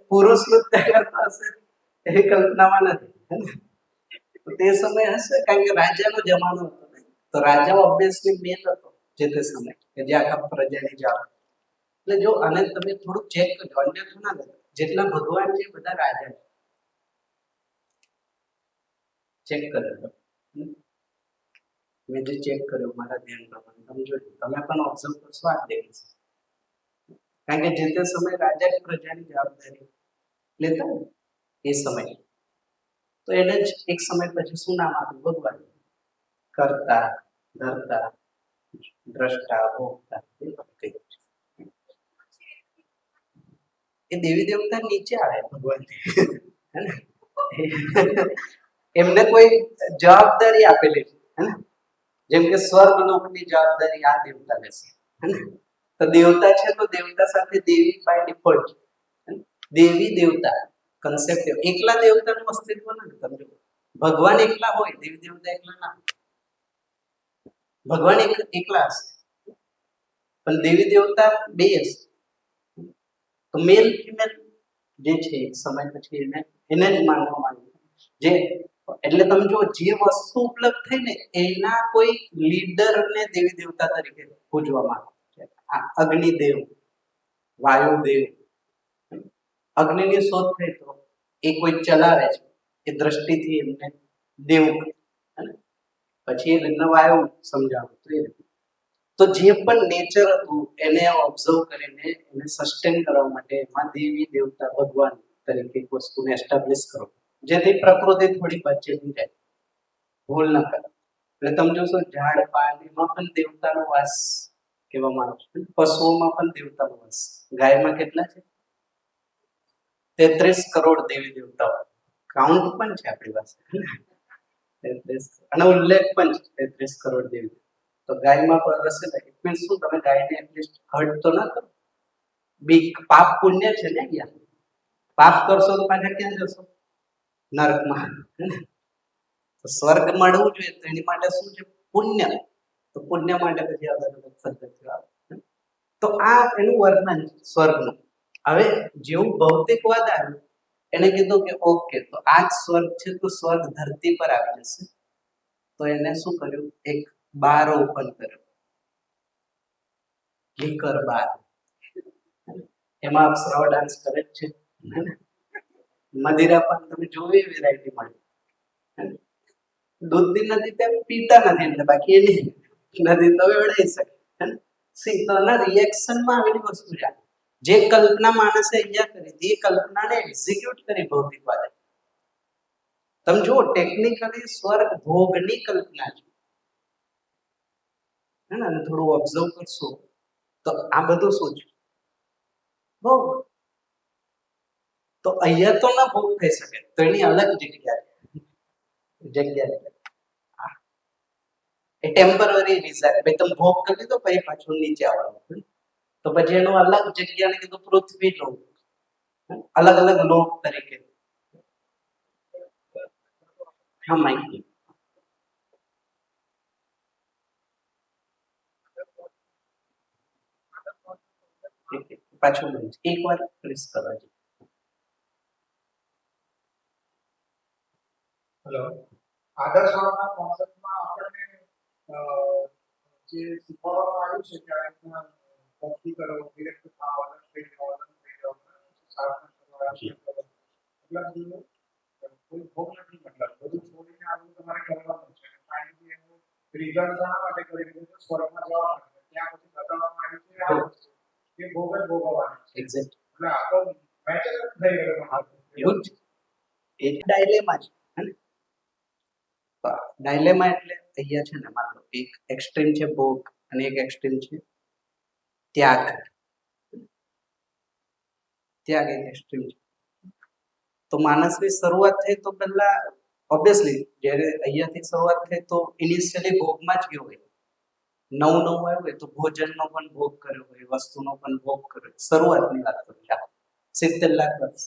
પુરુષ નૃત્ય કરતા હશે એ કલ્પનામાં નથી. તે સમય હશે કારણ કે રાજાનો જમાનો હતો ને તો રાજાઓ ઓબ્વિયસલી મેન હતો જે તે સમય કે જે આખા પ્રજાની જાળ. એટલે જો આને તમે થોડું ચેક કરજો અન્ય તો ના કરજો. જેટલા ભગવાન છે બધા રાજા છે. ચેક કરજો. મેં જે ચેક કર્યો મારા ધ્યાન પ્રમાણે તમે જોજો તમે પણ ઓબ્ઝર્વ કરશો આ દેખીશ. કારણ કે જે તે સમય રાજા પ્રજાની જવાબદારી લેતા એ સમય તો એને જ એક સમય પછી શું નામ આપ્યું? ભગવાન. કરતા ધરતા દ્રષ્ટા ભોગતા એ દેવી દેવતા નીચે આવે ભગવાન. એમને કોઈ જવાબદારી આપેલી છે જેમ કે સ્વર્ગ લોકની જવાબદારી આ દેવતા લેશે. તો દેવતા છે તો દેવતા સાથે દેવી બાય ડિફોલ્ટ દેવી દેવતા કન્સેપ્ટ એકલા દેવતાનું અસ્તિત્વ નથી. સમજો ભગવાન એકલા હોય દેવી દેવતા એકલા ના. ભગવાન એકલા હશે પણ દેવી દેવતા બે હશે. તો મેલ ફિમેલ જે છે એક સમય પછી એને જ માનવામાં આવે જે એટલે તમે જો જે વસ્તુ ઉપલબ્ધ થઈ ને એના કોઈ લીડરને દેવી દેવતા તરીકે પૂજવામાં આવે. અગ્નિદેવ, વાયુદેવ. અગ્નિની શોધ થઈ તો એ કોઈ ચલાવે છે એ દ્રષ્ટિથી એમને દેવ પછી એ રીતના વાયુ સમજાવું. તો જે પણ નેચર હતું એને ઓબ્ઝર્વ કરીને એને સસ્ટેન કરવા માટે એમાં દેવી દેવતા ભગવાન તરીકે એક વસ્તુને એસ્ટાબ્લિશ કરો જેથી પ્રકૃતિ થોડી બચેલી રહે, ભૂલ ન કરે. એટલે તમે જોશો ઝાડ પાન એમાં પણ દેવતાનો વાસ કહેવામાં આવે છે. પશુઓમાં પણ દેવતાનો વાસ. ગાયમાં કેટલા છે? 33 કરોડ દેવી દેવતાઓ. કાઉન્ટ પણ છે આપણી પાસે 33 અને ઉલ્લેખ પણ છે 33 કરોડ દેવી. તો ગાયમાં પણ હશે ને ઇટ મીન્સ શું તમે ગાયને એટલીસ્ટ હર્ટ તો ના કરો. બી પાપ પુણ્ય છે ને અહીંયા. પાપ કરશો તો પાછા ક્યાં જશો? નરકમાં. તો સ્વર્ગ મળવું જોઈએ તો એની માટે શું છે? પુણ્ય. તો પુણ્ય માટે પછી અલગ અલગ પદ્ધતિઓ આવે. તો આ એનું વર્ણન સ્વર્ગનું. હવે જેવું ભૌતિકવાદ આવ્યું એને કીધું કે ઓકે તો આ જ સ્વર્ગ છે તો સ્વર્ગ ધરતી પર આવી જશે. તો એને શું કર્યું? એક બાર ઓપન કર્યો, લીકર બાર. એમાં અપ્સરાઓ ડાન્સ કરે જ છે. મદિરા પણ તમે જોવી વેરાયટી મળે. દૂધની નદી તેમ પીતા નથી એટલે બાકી એની નદી તો વેવડાઈ શકે. સી તો એના રિએક્શનમાં આવેલી વસ્તુ છે. જે કલ્પના માણસે અહીંયા કરી હતી એ કલ્પનાને એક્ઝિક્યુટ કરી ભૌતિકવાદે. તમે જુઓ ટેકનિકલી સ્વર્ગ ભોગની કલ્પના છે હે ને, થોડું ઓબ્ઝર્વ કરશો તો આ બધું શું છે? ભોગ. તો અહીંયા તો ના ભોગ થઈ શકે, તો એની અલગ જગ્યા એ ટેમ્પરરી રિઝલ્ટ. ભાઈ તમે ભોગ કરી લીધો પછી પાછું નીચે આવવાનું, તો પછી એનું અલગ જગ્યાને કીધું પૃથ્વી લોક, અલગ અલગ લોક તરીકે. હા માહિતી પાછું એક વાર પ્રેસ કરવા છે. હેલો, આદર્શવાદના કોન્સેપ્ટમાં આપણને જે શીખવાડવામાં આવ્યું છે કે આ રીતના ભક્તિ કરો, વિરક્ત થાવ, અલગ થઈ જાઓ, સાધના કરો, મતલબ કોઈ ભોગ નથી, મતલબ બધું છોડીને આગળ તમારે કરવાનું છે. ફાઇનલી એનું રિઝલ્ટ શા માટે કરી દીધું છે? સ્વર્ગમાં જવા માટે. ત્યાં પછી બતાવવામાં આવ્યું છે આ વસ્તુ કે ભોગ જ ભોગવવાની છે. એક્ઝેક્ટ. એટલે આ તો મેચ જ થઈ ગયો. એવું જ એક ડાયલેમા છે હે. ડાયલેમા એટલે અહીંયા છે ને, માનો એક એક્સ્ટ્રીમ છે ભોગ અને એક એક્સ્ટ્રીમ છે ત્યાગ. ત્યાગ એક એક્સ્ટ્રીમ છે. તો માણસની શરૂઆત થઈ તો પહેલા ઓબ્વિયસલી જ્યારે અહીંયાથી શરૂઆત થઈ તો ઇનિશિયલી ભોગમાં જ ગયો હોય. નવું આવ્યું હોય તો ભોજનનો પણ ભોગ કર્યો હોય, વસ્તુનો પણ ભોગ કર્યો. શરૂઆતની વાત કરું છું, 70 લાખ વર્ષ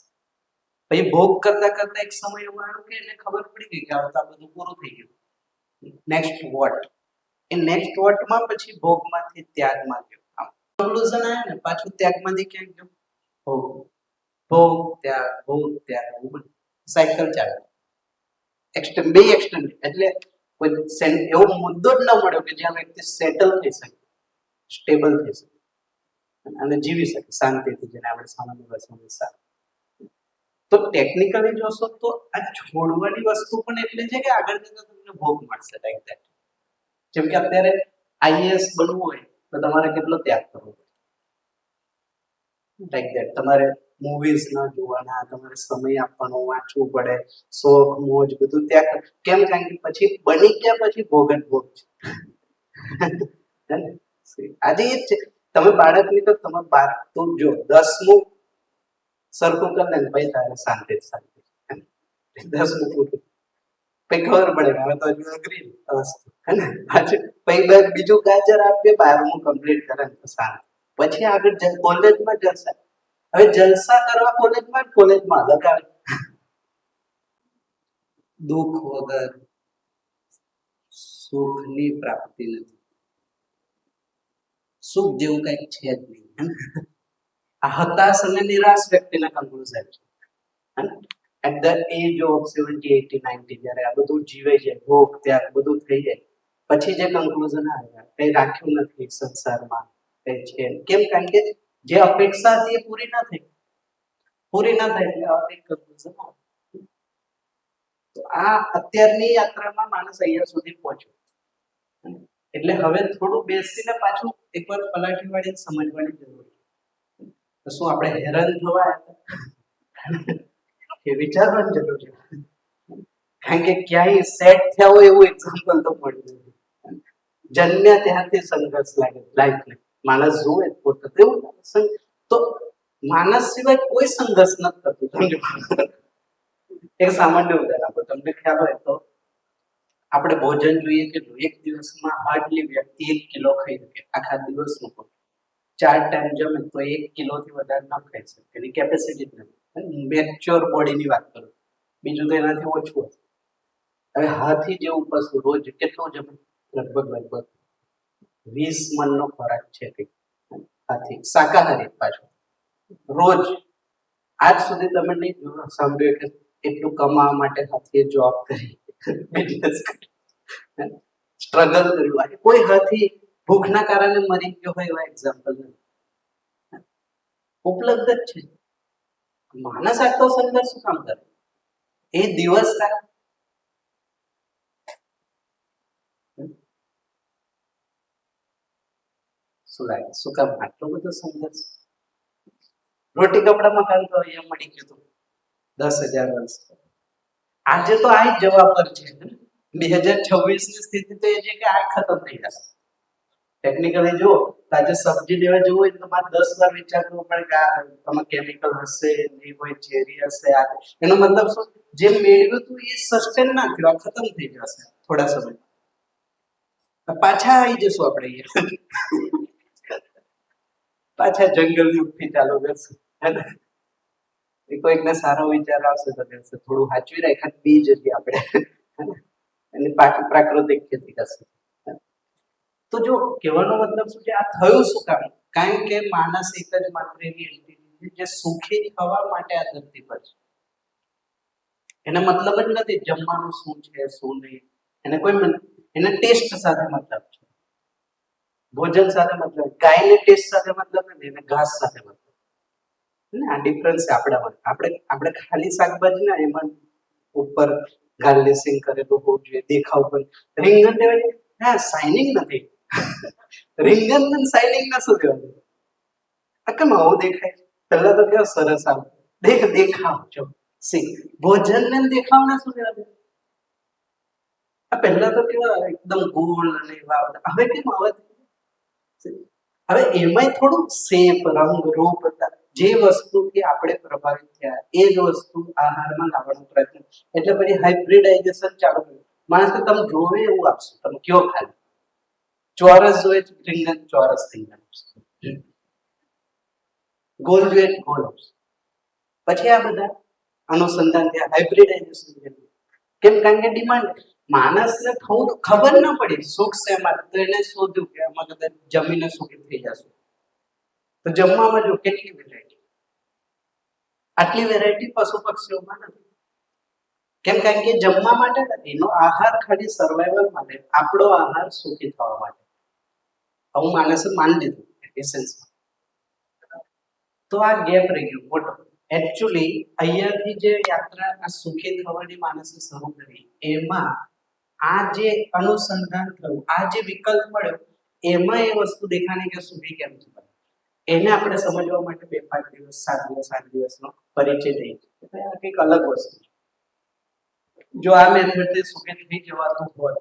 પછી ભોગ કરતા કરતા એક સમય એવો આવ્યો કે એને ખબર પડી ગઈ કે હવે તો આ બધું પૂરું થઈ ગયું. નેક્સ્ટ વોટ, એ નેક્સ્ટ વોટમાં પછી ભોગમાંથી ત્યાગમાં ગયો. આમ કન્ક્લુઝન આવ્યા ને, પાછું ત્યાગમાંથી ક્યાં ગયો? ભોગ. ભોગ ત્યાગ સાયકલ ચાલે. એક્સ્ટ્રીમ, બે એક્સ્ટ્રીમ. એટલે કોઈ એવો મુદ્દો જ ન મળ્યો કે જ્યાં વ્યક્તિ સેટલ થઈ શકે, સ્ટેબલ થઈ શકે અને જીવી શકે શાંતિથી, જેને આપણે સામાન્ય ભાષામાં સારું. તો ટેકનિકલી જોશો તો આ છોડવાની વસ્તુ પણ એટલે છે કે આગળ જતા તમને ભોગ મળશે. Like that. જેમ કે અત્યારે આઈએએસ બનવું હોય તો તમારે કેટલો ત્યાગ કરવો પડે? Like that. તમારે મૂવીઝ ન જોવાના, તમારે સમય આપવાનો, વાંચવું પડે, શોખ મોજ બધું ત્યાગ. કેમ? કારણ કે પછી બની ગયા પછી ભોગ જ ભોગ છે. આજે એ જ છે. તમે બાળકની તો તમે બાર તો જો 10મું સરખું કરી લે ભાઈ તારે શાંતિ 10મું પૂરું. પછી ખબર પડે હવે તો હજુ અઘરી વસ્તુ હે ને. પછી બીજું ગાજર આપીએ, 12મું કમ્પ્લીટ કરે તો શાંતિ. પછી આગળ કોલેજમાં જલસા. હવે જલસા કરવા કોલેજમાં અલગ આવે. દુઃખ વગર સુખની પ્રાપ્તિ નથી. સુખ જેવું કઈક છે જ નહીં. આ હતાશ અને નિરાશ વ્યક્તિના કન્ક્લુઝન છે. એટ ધ એજ ઓફ 70, 80, 90 જ્યારે આ બધું જીવે છે, ભોગ ત્યાગ બધું થઈ જાય પછી જે કન્ક્લુઝન આવે કઈ રાખ્યું નથી સંસારમાં, કઈ છે કેમ? કારણ કે જે અપેક્ષા હતી એ પૂરી ના થઈ એટલે આ એક કન્ક્લુઝન આવે. તો આ અત્યારની યાત્રામાં માણસ અહીંયા સુધી પહોંચ્યો. એટલે હવે થોડું બેસીને પાછું એકવાર પલાટી વાળીને સમજવાની જરૂર છે. શું આપણે હેરાન થવા એ વિચારવાની જરૂર છે. કારણ કે ક્યાંય સેટ થયા હોય એવું એક્ઝામ્પલ તો મળ્યું નથી. જન્મ્યા ત્યાંથી સંઘર્ષ લાગે લાઈફને. માણસ જોવે પોતે એવું તો માણસ સિવાય કોઈ સંઘર્ષ નથી કરતું. સમજો, એક સામાન્ય ઉદાહરણ આપો. તમને ખ્યાલ હોય તો આપણે ભોજન જોઈએ કેટલું? એક દિવસમાં હાર્ડલી વ્યક્તિ 1 કિલો ખાઈ શકે. આખા દિવસનું 4 ટાઈમ જમે તો 1 કિલોથી વધારે ન ખાઈ શકે. એની કેપેસિટી જ નથી. મેચ્યોર બોડીની વાત કરું, બીજું તો એનાથી ઓછું હશે. હવે હાથી જેવું પશુ રોજ કેટલું જમે? લગભગ 20 મણનો ખોરાક છે કંઈક. હાથી શાકાહારી પાછું રોજ. આજ સુધી તમે નહીં સાંભળ્યું કે એટલું કમાવા માટે હાથીએ જોબ કરી, બિઝનેસ કરી, સ્ટ્રગલ કર્યું. કોઈ હાથી ભૂખના કારણે મરી ગયો હોય એવા એક્ઝામ્પલ નથી. ઉપલબ્ધ જ છે. માણસ આટલો સંઘર્ષ શું કામ કરે? એ દિવસ રાત શું લાગે શું કામ આટલું બધું સંઘર્ષ? રોટી કપડા મકાન તો અહીંયા મળી ગયું હતું 10,000 વર્ષ. આજે તો આ જ જવાબ પર છે. 2026 ની સ્થિતિ તો એ છે કે આ ખતમ થઈ જશે. ટેકનિકલી જુઓ તો આજે સબ્જી લેવા જવું હોય તો મારે 10 વાર વિચાર કરવો પડે કે આ આમાં કેમિકલ હશે નહીં હોય, ઝેરી હશે. આ એનો મતલબ શું? જે મેળવ્યું હતું એ સસ્ટેન ના થયું, આ ખતમ થઈ જશે થોડા સમય. પાછા આવી જશું આપણે અહીંયા, પાછા જંગલ યુગથી ચાલુ કરશું. કોઈકને સારો વિચાર આવશે તો કહેશે થોડું સાચવી રાખ બી જગ્યાએ આપણે અને પ્રાકૃતિક ખેતી કરશે. તો જો કહેવાનો મતલબ શું છે, આ થયું શું કામ? કારણ કે માણસ એક જ માત્ર એવી એન્ટિટી છે જે સુખી થવા માટે આ ધરતી પર છે. એનો મતલબ જ નથી જમવાનું શું છે શું નહીં, એને ટેસ્ટ સાથે મતલબ છે, ભોજન સાથે મતલબ, ગાયને ટેસ્ટ સાથે મતલબ નથી, એને ઘાસ સાથે મતલબ. આ ડિફરન્સ છે આપણામાં. આપણે ખાલી શાકભાજી ના એમાં ઉપર ગાર્નિશિંગ કરેલું હોવું જોઈએ, દેખાવ પર. રીંગણ લેવાય હા શાઇનિંગ નથી, રીંગણ ને શાઇનિંગ ના શું દેવાનું? આ કેમ આવું દેખાય? પહેલા તો કેવું સરસ આવ દેખાવ જો સી ભોજન ને દેખાવ ના શું દેવાનું? આ પહેલા તો કેવા એકદમ ગોળ અને એવા હતા, હવે કેમ આવે? હવે એમાંય થોડું શેપ, રંગ, રૂપ હતા. જે વસ્તુથી આપણે પ્રભાવિત થયા એ જ વસ્તુ આહારમાં લાવવાનો પ્રયત્ન, એટલે પછી હાઇબ્રિડાઇઝેશન ચાલુ થયું. માણસ તો તમે જોવે એવું આપશો, તમે કયો ખાલી ચોરસ જોઈએ રીંગણ ચોરસ રીંગણ આપશે, ગોલ જોઈએ ગોલ આપશે. પછી આ બધા અનુસંધાન થયા, હાઇબ્રિડાઇઝેશન થયું. કેમ? કારણ કે ડિમાન્ડ. માણસને થોડું ખબર ના પડી સુખ શેમાં, તો એને શોધ્યું કે આમાં કદાચ જમીને સુખી થઈ જશું. તો જમવામાં જો કેટલી વેરાયટી, આટલી વેરાયટી પશુ પક્ષીઓમાં નથી. કેમ? કારણ કે જમવા માટે નથી, એનો આહાર ખાલી સર્વાઈવલ માટે, આપણો આહાર સુખી થવા માટે. હું માણસે માની લીધું એસેન્સમાં. તો આ ગેપ રહી ગયો મોટો. એકચ્યુઅલી અહીંયાથી જે યાત્રા આ સુખી થવાની માણસે શરૂ કરી, એમાં આ જે અનુસંધાન થયું, આ જે વિકલ્પ મળ્યો, એમાં એ વસ્તુ દેખાણી કે સુખી કેમ છે. એને આપણે સમજવા માટે 2-5 દિવસ 7 દિવસ 8 દિવસનો પરિચય લઈએ. આ કંઈક અલગ વસ્તુ છે. જો આ મેથડથી સુખી થઈ જવાતું હોય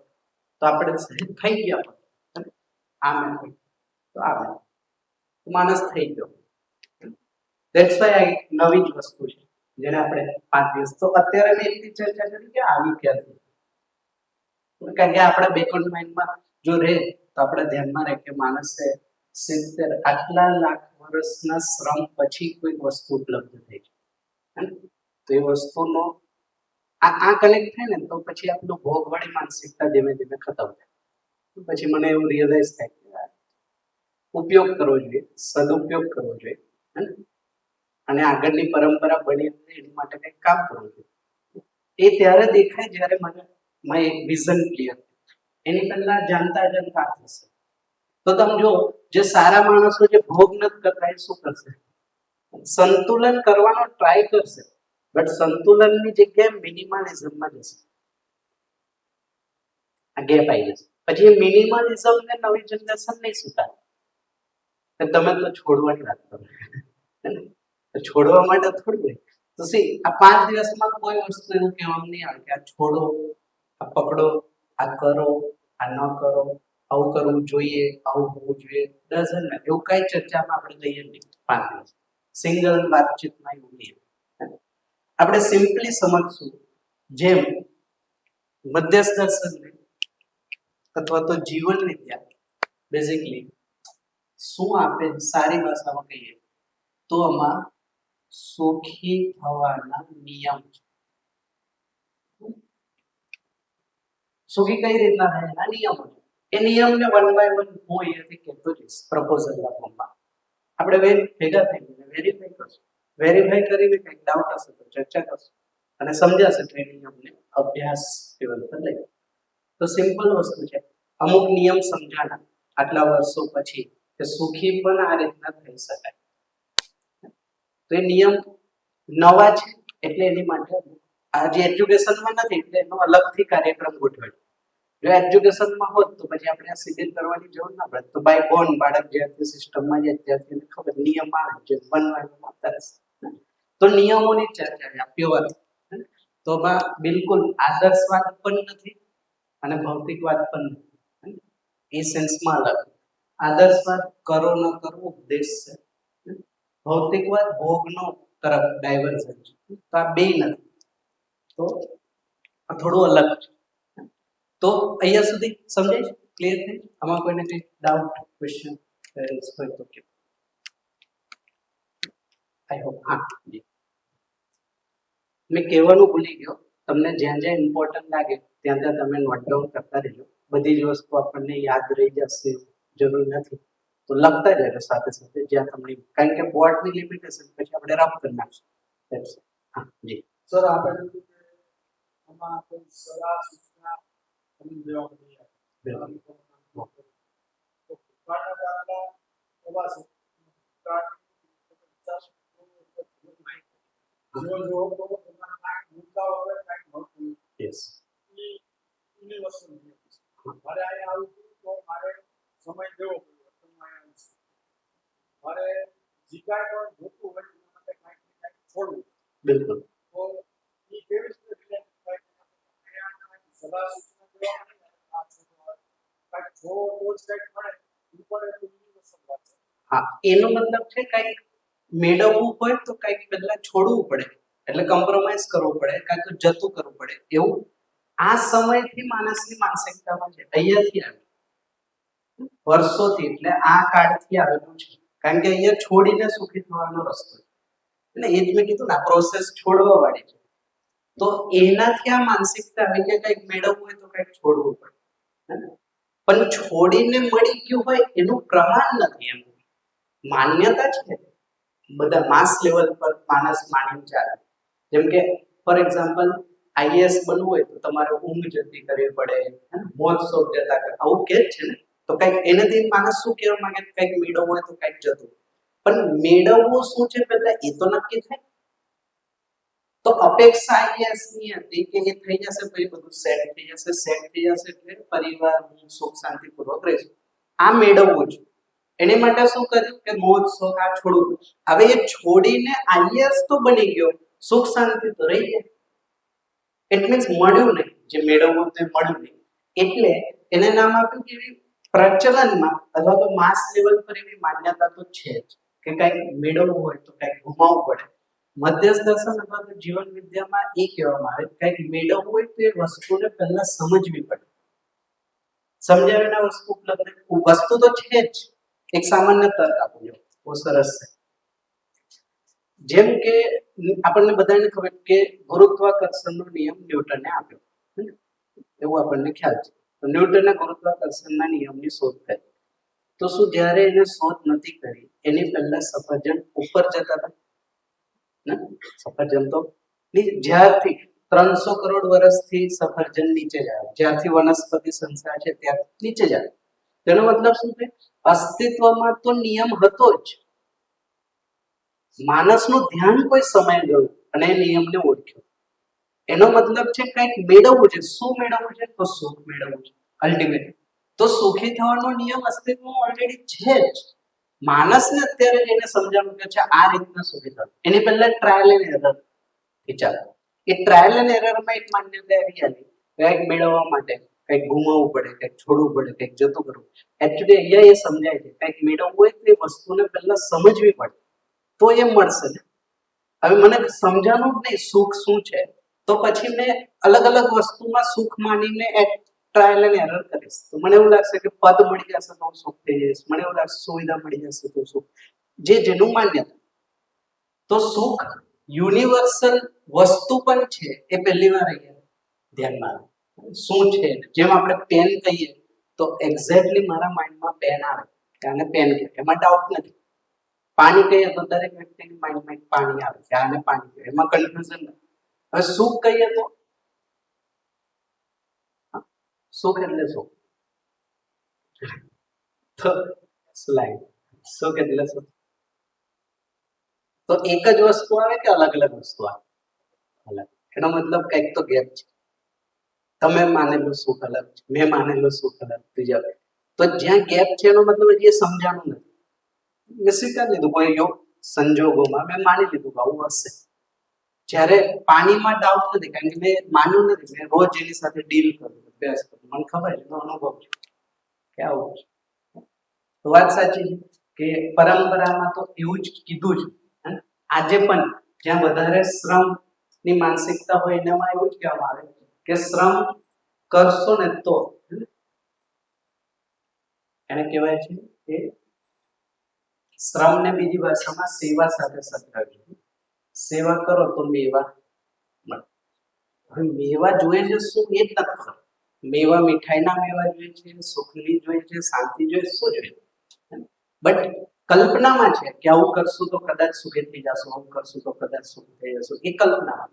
તો આપણે થઈ ગયા હોત. આ મેથડ તો આ મેથડ માણસ થઈ ગયો. ધેટ્સ વાય આ નવી જ વસ્તુ છે જેને આપણે 5 દિવસ. તો અત્યારે મેં એટલી ચર્ચા કરી કે આવી ક્યાંથી, કારણ કે આપણા બેકગ્રાઉન્ડ માઇન્ડમાં જો રહે તો આપણે ધ્યાનમાં રહે કે માણસે 70 આટલા લાખ વર્ષના શ્રમ પછી કોઈ વસ્તુ ઉપલબ્ધ થઈ છે. તો એ વસ્તુનો આ કનેક્ટ થાય ને તો પછી આપણું ભોગવાળી માનસિકતા ધીમે ધીમે ખતમ થાય. પછી મને એવું રિયલાઇઝ થાય કે ઉપયોગ કરવો જોઈએ, સદુપયોગ કરવો જોઈએ અને આગળની પરંપરા બની રહે એની માટે કંઈક કામ કરવું જોઈએ. એ ત્યારે દેખાય જ્યારે મને એક વિઝન ક્લિયર. એની પહેલા જાણતા થશે. તો તમે જો જે સારા માણસો જે ભોગ નથી કરતા એ શું કરશે? સંતુલન કરવાનો ટ્રાય કરશે, બટ સંતુલનની જગ્યાએ મિનિમલિઝમમાં જશે. આ ગેપ આવી જશે. પછી એ મિનિમલિઝમને નવી જનરેશન નહીં સ્વીકારે. તમે તો છોડવાની વાત કરો, છોડવા માટે થોડું હોય તો સી આ 5 દિવસમાં કોઈ વસ્તુ એવું કહેવામાં નહીં આવે કે આ છોડો, આ પકડો, આ કરો, આ ન કરો, આવું કરવું જોઈએ, આવું હોવું જોઈએ. ડઝન્ટ એવું કઈ ચર્ચામાં આપણે લઈએ નહીં. 5 દિવસ સિંગલ વાતચીતમાં એવું નહીં. આપણે સિમ્પલી સમજશું જેમ મધ્યસ્થ દર્શન અથવા તો જીવન વિદ્યા બેઝિકલી શું આપે, સારી ભાષામાં કહીએ તો આમાં સુખી થવાના નિયમ છે. સુખી કઈ રીતના થાય એના નિયમો છે. એ નિયમને 1 by 1 હું અહીંયાથી કહેતો જઈશ પ્રપોઝલના ફોર્મમાં. આપણે ભેગા થઈને વેરીફાઈ કરશું. વેરીફાઈ કરીને કંઈક ડાઉટ હશે તો ચર્ચા કરશું અને સમજાશે કે નિયમને અભ્યાસ લેવલ પર લઈ. તો સિમ્પલ વસ્તુ છે, અમુક નિયમ સમજાણા આટલા વર્ષો પછી કે સુખી પણ આ રીતના થઈ શકાય. તો એ નિયમ નવા છે એટલે એની માટે આ જે એજ્યુકેશનમાં નથી એટલે એનો અલગથી કાર્યક્રમ ગોઠવાય. જો એજ્યુકેશનમાં હોત તો પછી આપણે આ સિવિલ કરવાની જરૂર ના પડે. તો બાય બોર્ન બાળક જ્યારથી સિસ્ટમમાં જાય ત્યારથી એને ખબર નિયમ આવે જે બનવાનું આવતા રહેશે. તો નિયમોની ચર્ચા છે પ્યોર. તો આમાં બિલકુલ આદર્શવાદ પણ નથી અને ભૌતિકવાદ પણ નથી. એ સેન્સમાં અલગ. આદર્શવાદ કરો ન કરવો ઉપદેશ છે. ભૌતિકવાદ ભોગનો તરફ ડાયવર્ઝન છે. તો આ બે નથી. તો આ થોડું અલગ છે. તો અહીંયા સુધી સમજાય છે? ક્લિયર થઈ? આમાં કોઈને કંઈ ડાઉટ ક્વેશ્ચન હોય તો કે આઈ હોપ. હા જી, મેં કહેવાનું ભૂલી ગયો. તમને જ્યાં જ્યાં ઇમ્પોર્ટન્ટ લાગે ત્યાં ત્યાં તમે નોટ ડાઉન કરતા રહેજો. બધી જ વસ્તુ આપણને યાદ રહી જશે જરૂર નથી. તો લખતા રહેજો સાથે સાથે જ્યાં તમને, કારણ કે બોર્ડની લિમિટેશન પછી આપણે રફ કરી નાખશું. હા જી સર આપણે કીધું કે આમાં કોઈ સલાહ સૂચના અમને દેવા નહીં આવે. તો ભૂતકાળના દાખલા એવા છે જો તો એમાં કાંઈક મુદ્દા વગર કાંઈક મળતું નથી. યસ એની વસ્તુ નહીં. મારે અહીંયા આવું થયું તો મારે સમય દેવો પડ્યો. મારે જે કાંઈ પણ જોતું હોય એના માટે કાંઈક ને કાંઈક છોડવું. બિલકુલ. તો એ કેવી રીતે રિલેટ થાય છે? સલાહ સૂચના દેવા આ છોડવા કાંઈક છોડો તો જ કાંઈક મળે એ પણ એક યુનિવર્સલ વાત છે. હા, એનો મતલબ છે કંઈક મેળવવું હોય તો કંઈક પહેલા છોડવું પડે, એટલે કોમ્પ્રોમાઇઝ કરવું પડે, કાં તો જતું કરવું પડે. એવું આ સમયથી માણસની માનસિકતામાં છે. અહીંયાથી આવ્યું વર્ષોથી, એટલે આ કાળથી આવેલું છે. કારણ કે અહીંયા છોડીને સુખી થવાનો રસ્તો છે. એટલે એ જ મેં કીધું ને, આ પ્રોસેસ છોડવા વાળી છે. તો એનાથી આ માનસિકતા આવી કે કંઈક મેળવવું હોય તો કંઈક છોડવું પડે. પણ છોડીને મળી ગયું હોય એનું પ્રમાણ નથી. એમ માન્યતા છે બધા માસ લેવલ પર માણસ માની ચાલે. જેમ કે ફોર એક્ઝામ્પલ આઈએએસ બનવું હોય તો તમારે ઊંઘ જતી કરવી પડે, મોજ શોખ જતા કરે, આવું કે છે ને. તો કંઈક એનાથી માણસ શું કહેવા માંગે, કંઈક મેળવવું હોય તો કંઈક જતું. પણ મેળવવું શું છે પહેલા એ તો નક્કી થાય. તો અપેક્ષા આઈએએસ ની હતી કે એ થઈ જશે પછી બધું સેટ થઈ જશે. સેટ થઈ જશે એટલે પરિવાર હું સુખ શાંતિપૂર્વક રહીશું. આ મેળવવું છે. એની માટે શું કર્યું કે મોજ શોખ આ છોડવું. હવે એ છોડીને આઈએએસ તો બની ગયો, સુખ શાંતિ તો રહી ગયા. ઇટ મીન્સ મળ્યું નહીં, જે મેળવવું તે મળ્યું નહીં. એટલે એને નામ આપ્યું કે પ્રચલનમાં અથવા તો માસ લેવલ પર એવી માન્યતા તો છે જ કે કંઈક મેળવવું હોય તો કંઈક ગુમાવવું પડે. મધ્યસ્થ દર્શન અથવા તો જીવન વિદ્યામાં એ કહેવામાં આવે કંઈક મેળવવું હોય તો એ વસ્તુને પહેલા સમજવી પડે. સમજ્યા વિના વસ્તુ ઉપલબ્ધ નહીં. વસ્તુ તો છે જ. એક સામાન્ય તર્ક આપું છું, બહુ સરસ છે. જેમ કે આપણને બધાને ખબર કે ગુરુત્વાકર્ષણનો નિયમ ન્યૂટને આપ્યો, એવું આપણને ખ્યાલ છે. તો ન્યૂટને ગુરુત્વાકર્ષણના નિયમની શોધ કરી. તો શું જ્યારે એને શોધ નથી કરી એની પહેલા સફરજન ઉપર જતા હતા ને? સફરજન તો જ્યારથી 300 કરોડ વર્ષથી સફરજન નીચે જાય, જ્યારથી વનસ્પતિ સંસાર છે ત્યારથી નીચે જાય. તેનો મતલબ શું છે? અસ્તિત્વમાં તો નિયમ હતો જ. માણસનું ધ્યાન કોઈ સમય ગયું અને એ નિયમને ઓળખ્યો. એનો મતલબ છે કંઈક મેળવવું છે. શું મેળવવું છે? તો સુખ મેળવવું છે અલ્ટિમેટ. તો સુખી થવાનો નિયમ અસ્તિત્વમાં ઓલરેડી છે જ. માણસને અત્યારે એને સમજાવવું કે છે આ રીતના સુખી થવું. એની પહેલા ટ્રાયલ એન્ડ એરર વિચાર. એ ટ્રાયલ એન્ડ એરરમાં એક માન્યતા એવી આવી કંઈક મેળવવા માટે કંઈક ગુમાવવું પડે, કંઈક છોડવું પડે, કંઈક જતું કરવું. એકચ્યુઅલી અહીંયા એ સમજાય છે કંઈક મેળવવું હોય તો એ વસ્તુને પહેલા સમજવી પડે તો એ મળશે ને. હવે મને સમજાણું જ નહીં સુખ શું છે, તો પછી મેં અલગ અલગ વસ્તુમાં સુખ માનીને એક ટ્રાયલ એન્ડ એરર કરીશ. તો મને એવું લાગશે કે પદ મળી જશે તો હું સુખ થઈ જઈશ. મને એવું લાગશે સુવિધા મળી જશે તો સુખ. જેનું માન્યતા. તો સુખ યુનિવર્સલ વસ્તુ પણ છે એ પહેલી વાર અહીંયા ધ્યાનમાં આવે. શું છે? જેમ આપણે પેન કહીએ તો એક્ઝેક્ટલી મારા માઇન્ડમાં પેન આવે કે આને પેન કહે, એમાં ડાઉટ નથી. પાણી કહીએ તો દરેક વ્યક્તિની માઇન્ડમાં પાણી આવે કે આને પાણી કહે, એમાં કન્ફ્યુઝન નથી. હવે સુખ કહીએ તો સુખ એટલે શું? તો સ્લાઇડ સુખ એટલે શું? તો એક જ વસ્તુ આવે કે અલગ અલગ વસ્તુ આવે? અલગ. એનો મતલબ કંઈક તો ગેપ છે. તમે માનેલું સુખ અલગ છે, મેં માનેલું સુખ અલગ, ત્રીજા વ્યક્તિ. તો જ્યાં ગેપ છે એનો મતલબ હજી એ સમજાણું નથી. મેં સ્વીકાર લીધું કોઈ યોગ સંજોગોમાં મેં માની લીધું કે આવું હશે. જ્યારે પાણીમાં ડાઉટ નથી, કારણ કે મેં માન્યું નથી, મેં રોજ એની સાથે ડીલ કરું, અભ્યાસ કરું, મને ખબર છે, એનો અનુભવ છે કે આવું છે. તો વાત સાચી છે કે પરંપરામાં તો એવું જ કીધું છે. આજે પણ જ્યાં વધારે શ્રમ ની માનસિકતા હોય એનામાં એવું જ કહેવામાં આવે કે શ્રમ કરશો ને તો એને કહેવાય છે કે શ્રમને બીજી ભાષામાં સેવા સાથે સરખાવ્યું. સેવા કરો તો મેવા મળે. હવે મેવા જોઈએ છે શું એ જ નથી ખબર. મેવા મીઠાઈના મેવા જોઈએ છે, સુખની જોઈએ છે, શાંતિ જોઈએ, શું જોઈએ? બટ કલ્પનામાં છે કે આવું કરશું તો કદાચ સુખી થઈ જશું, આવું કરશું તો કદાચ સુખ થઈ જશું, એ કલ્પનામાં.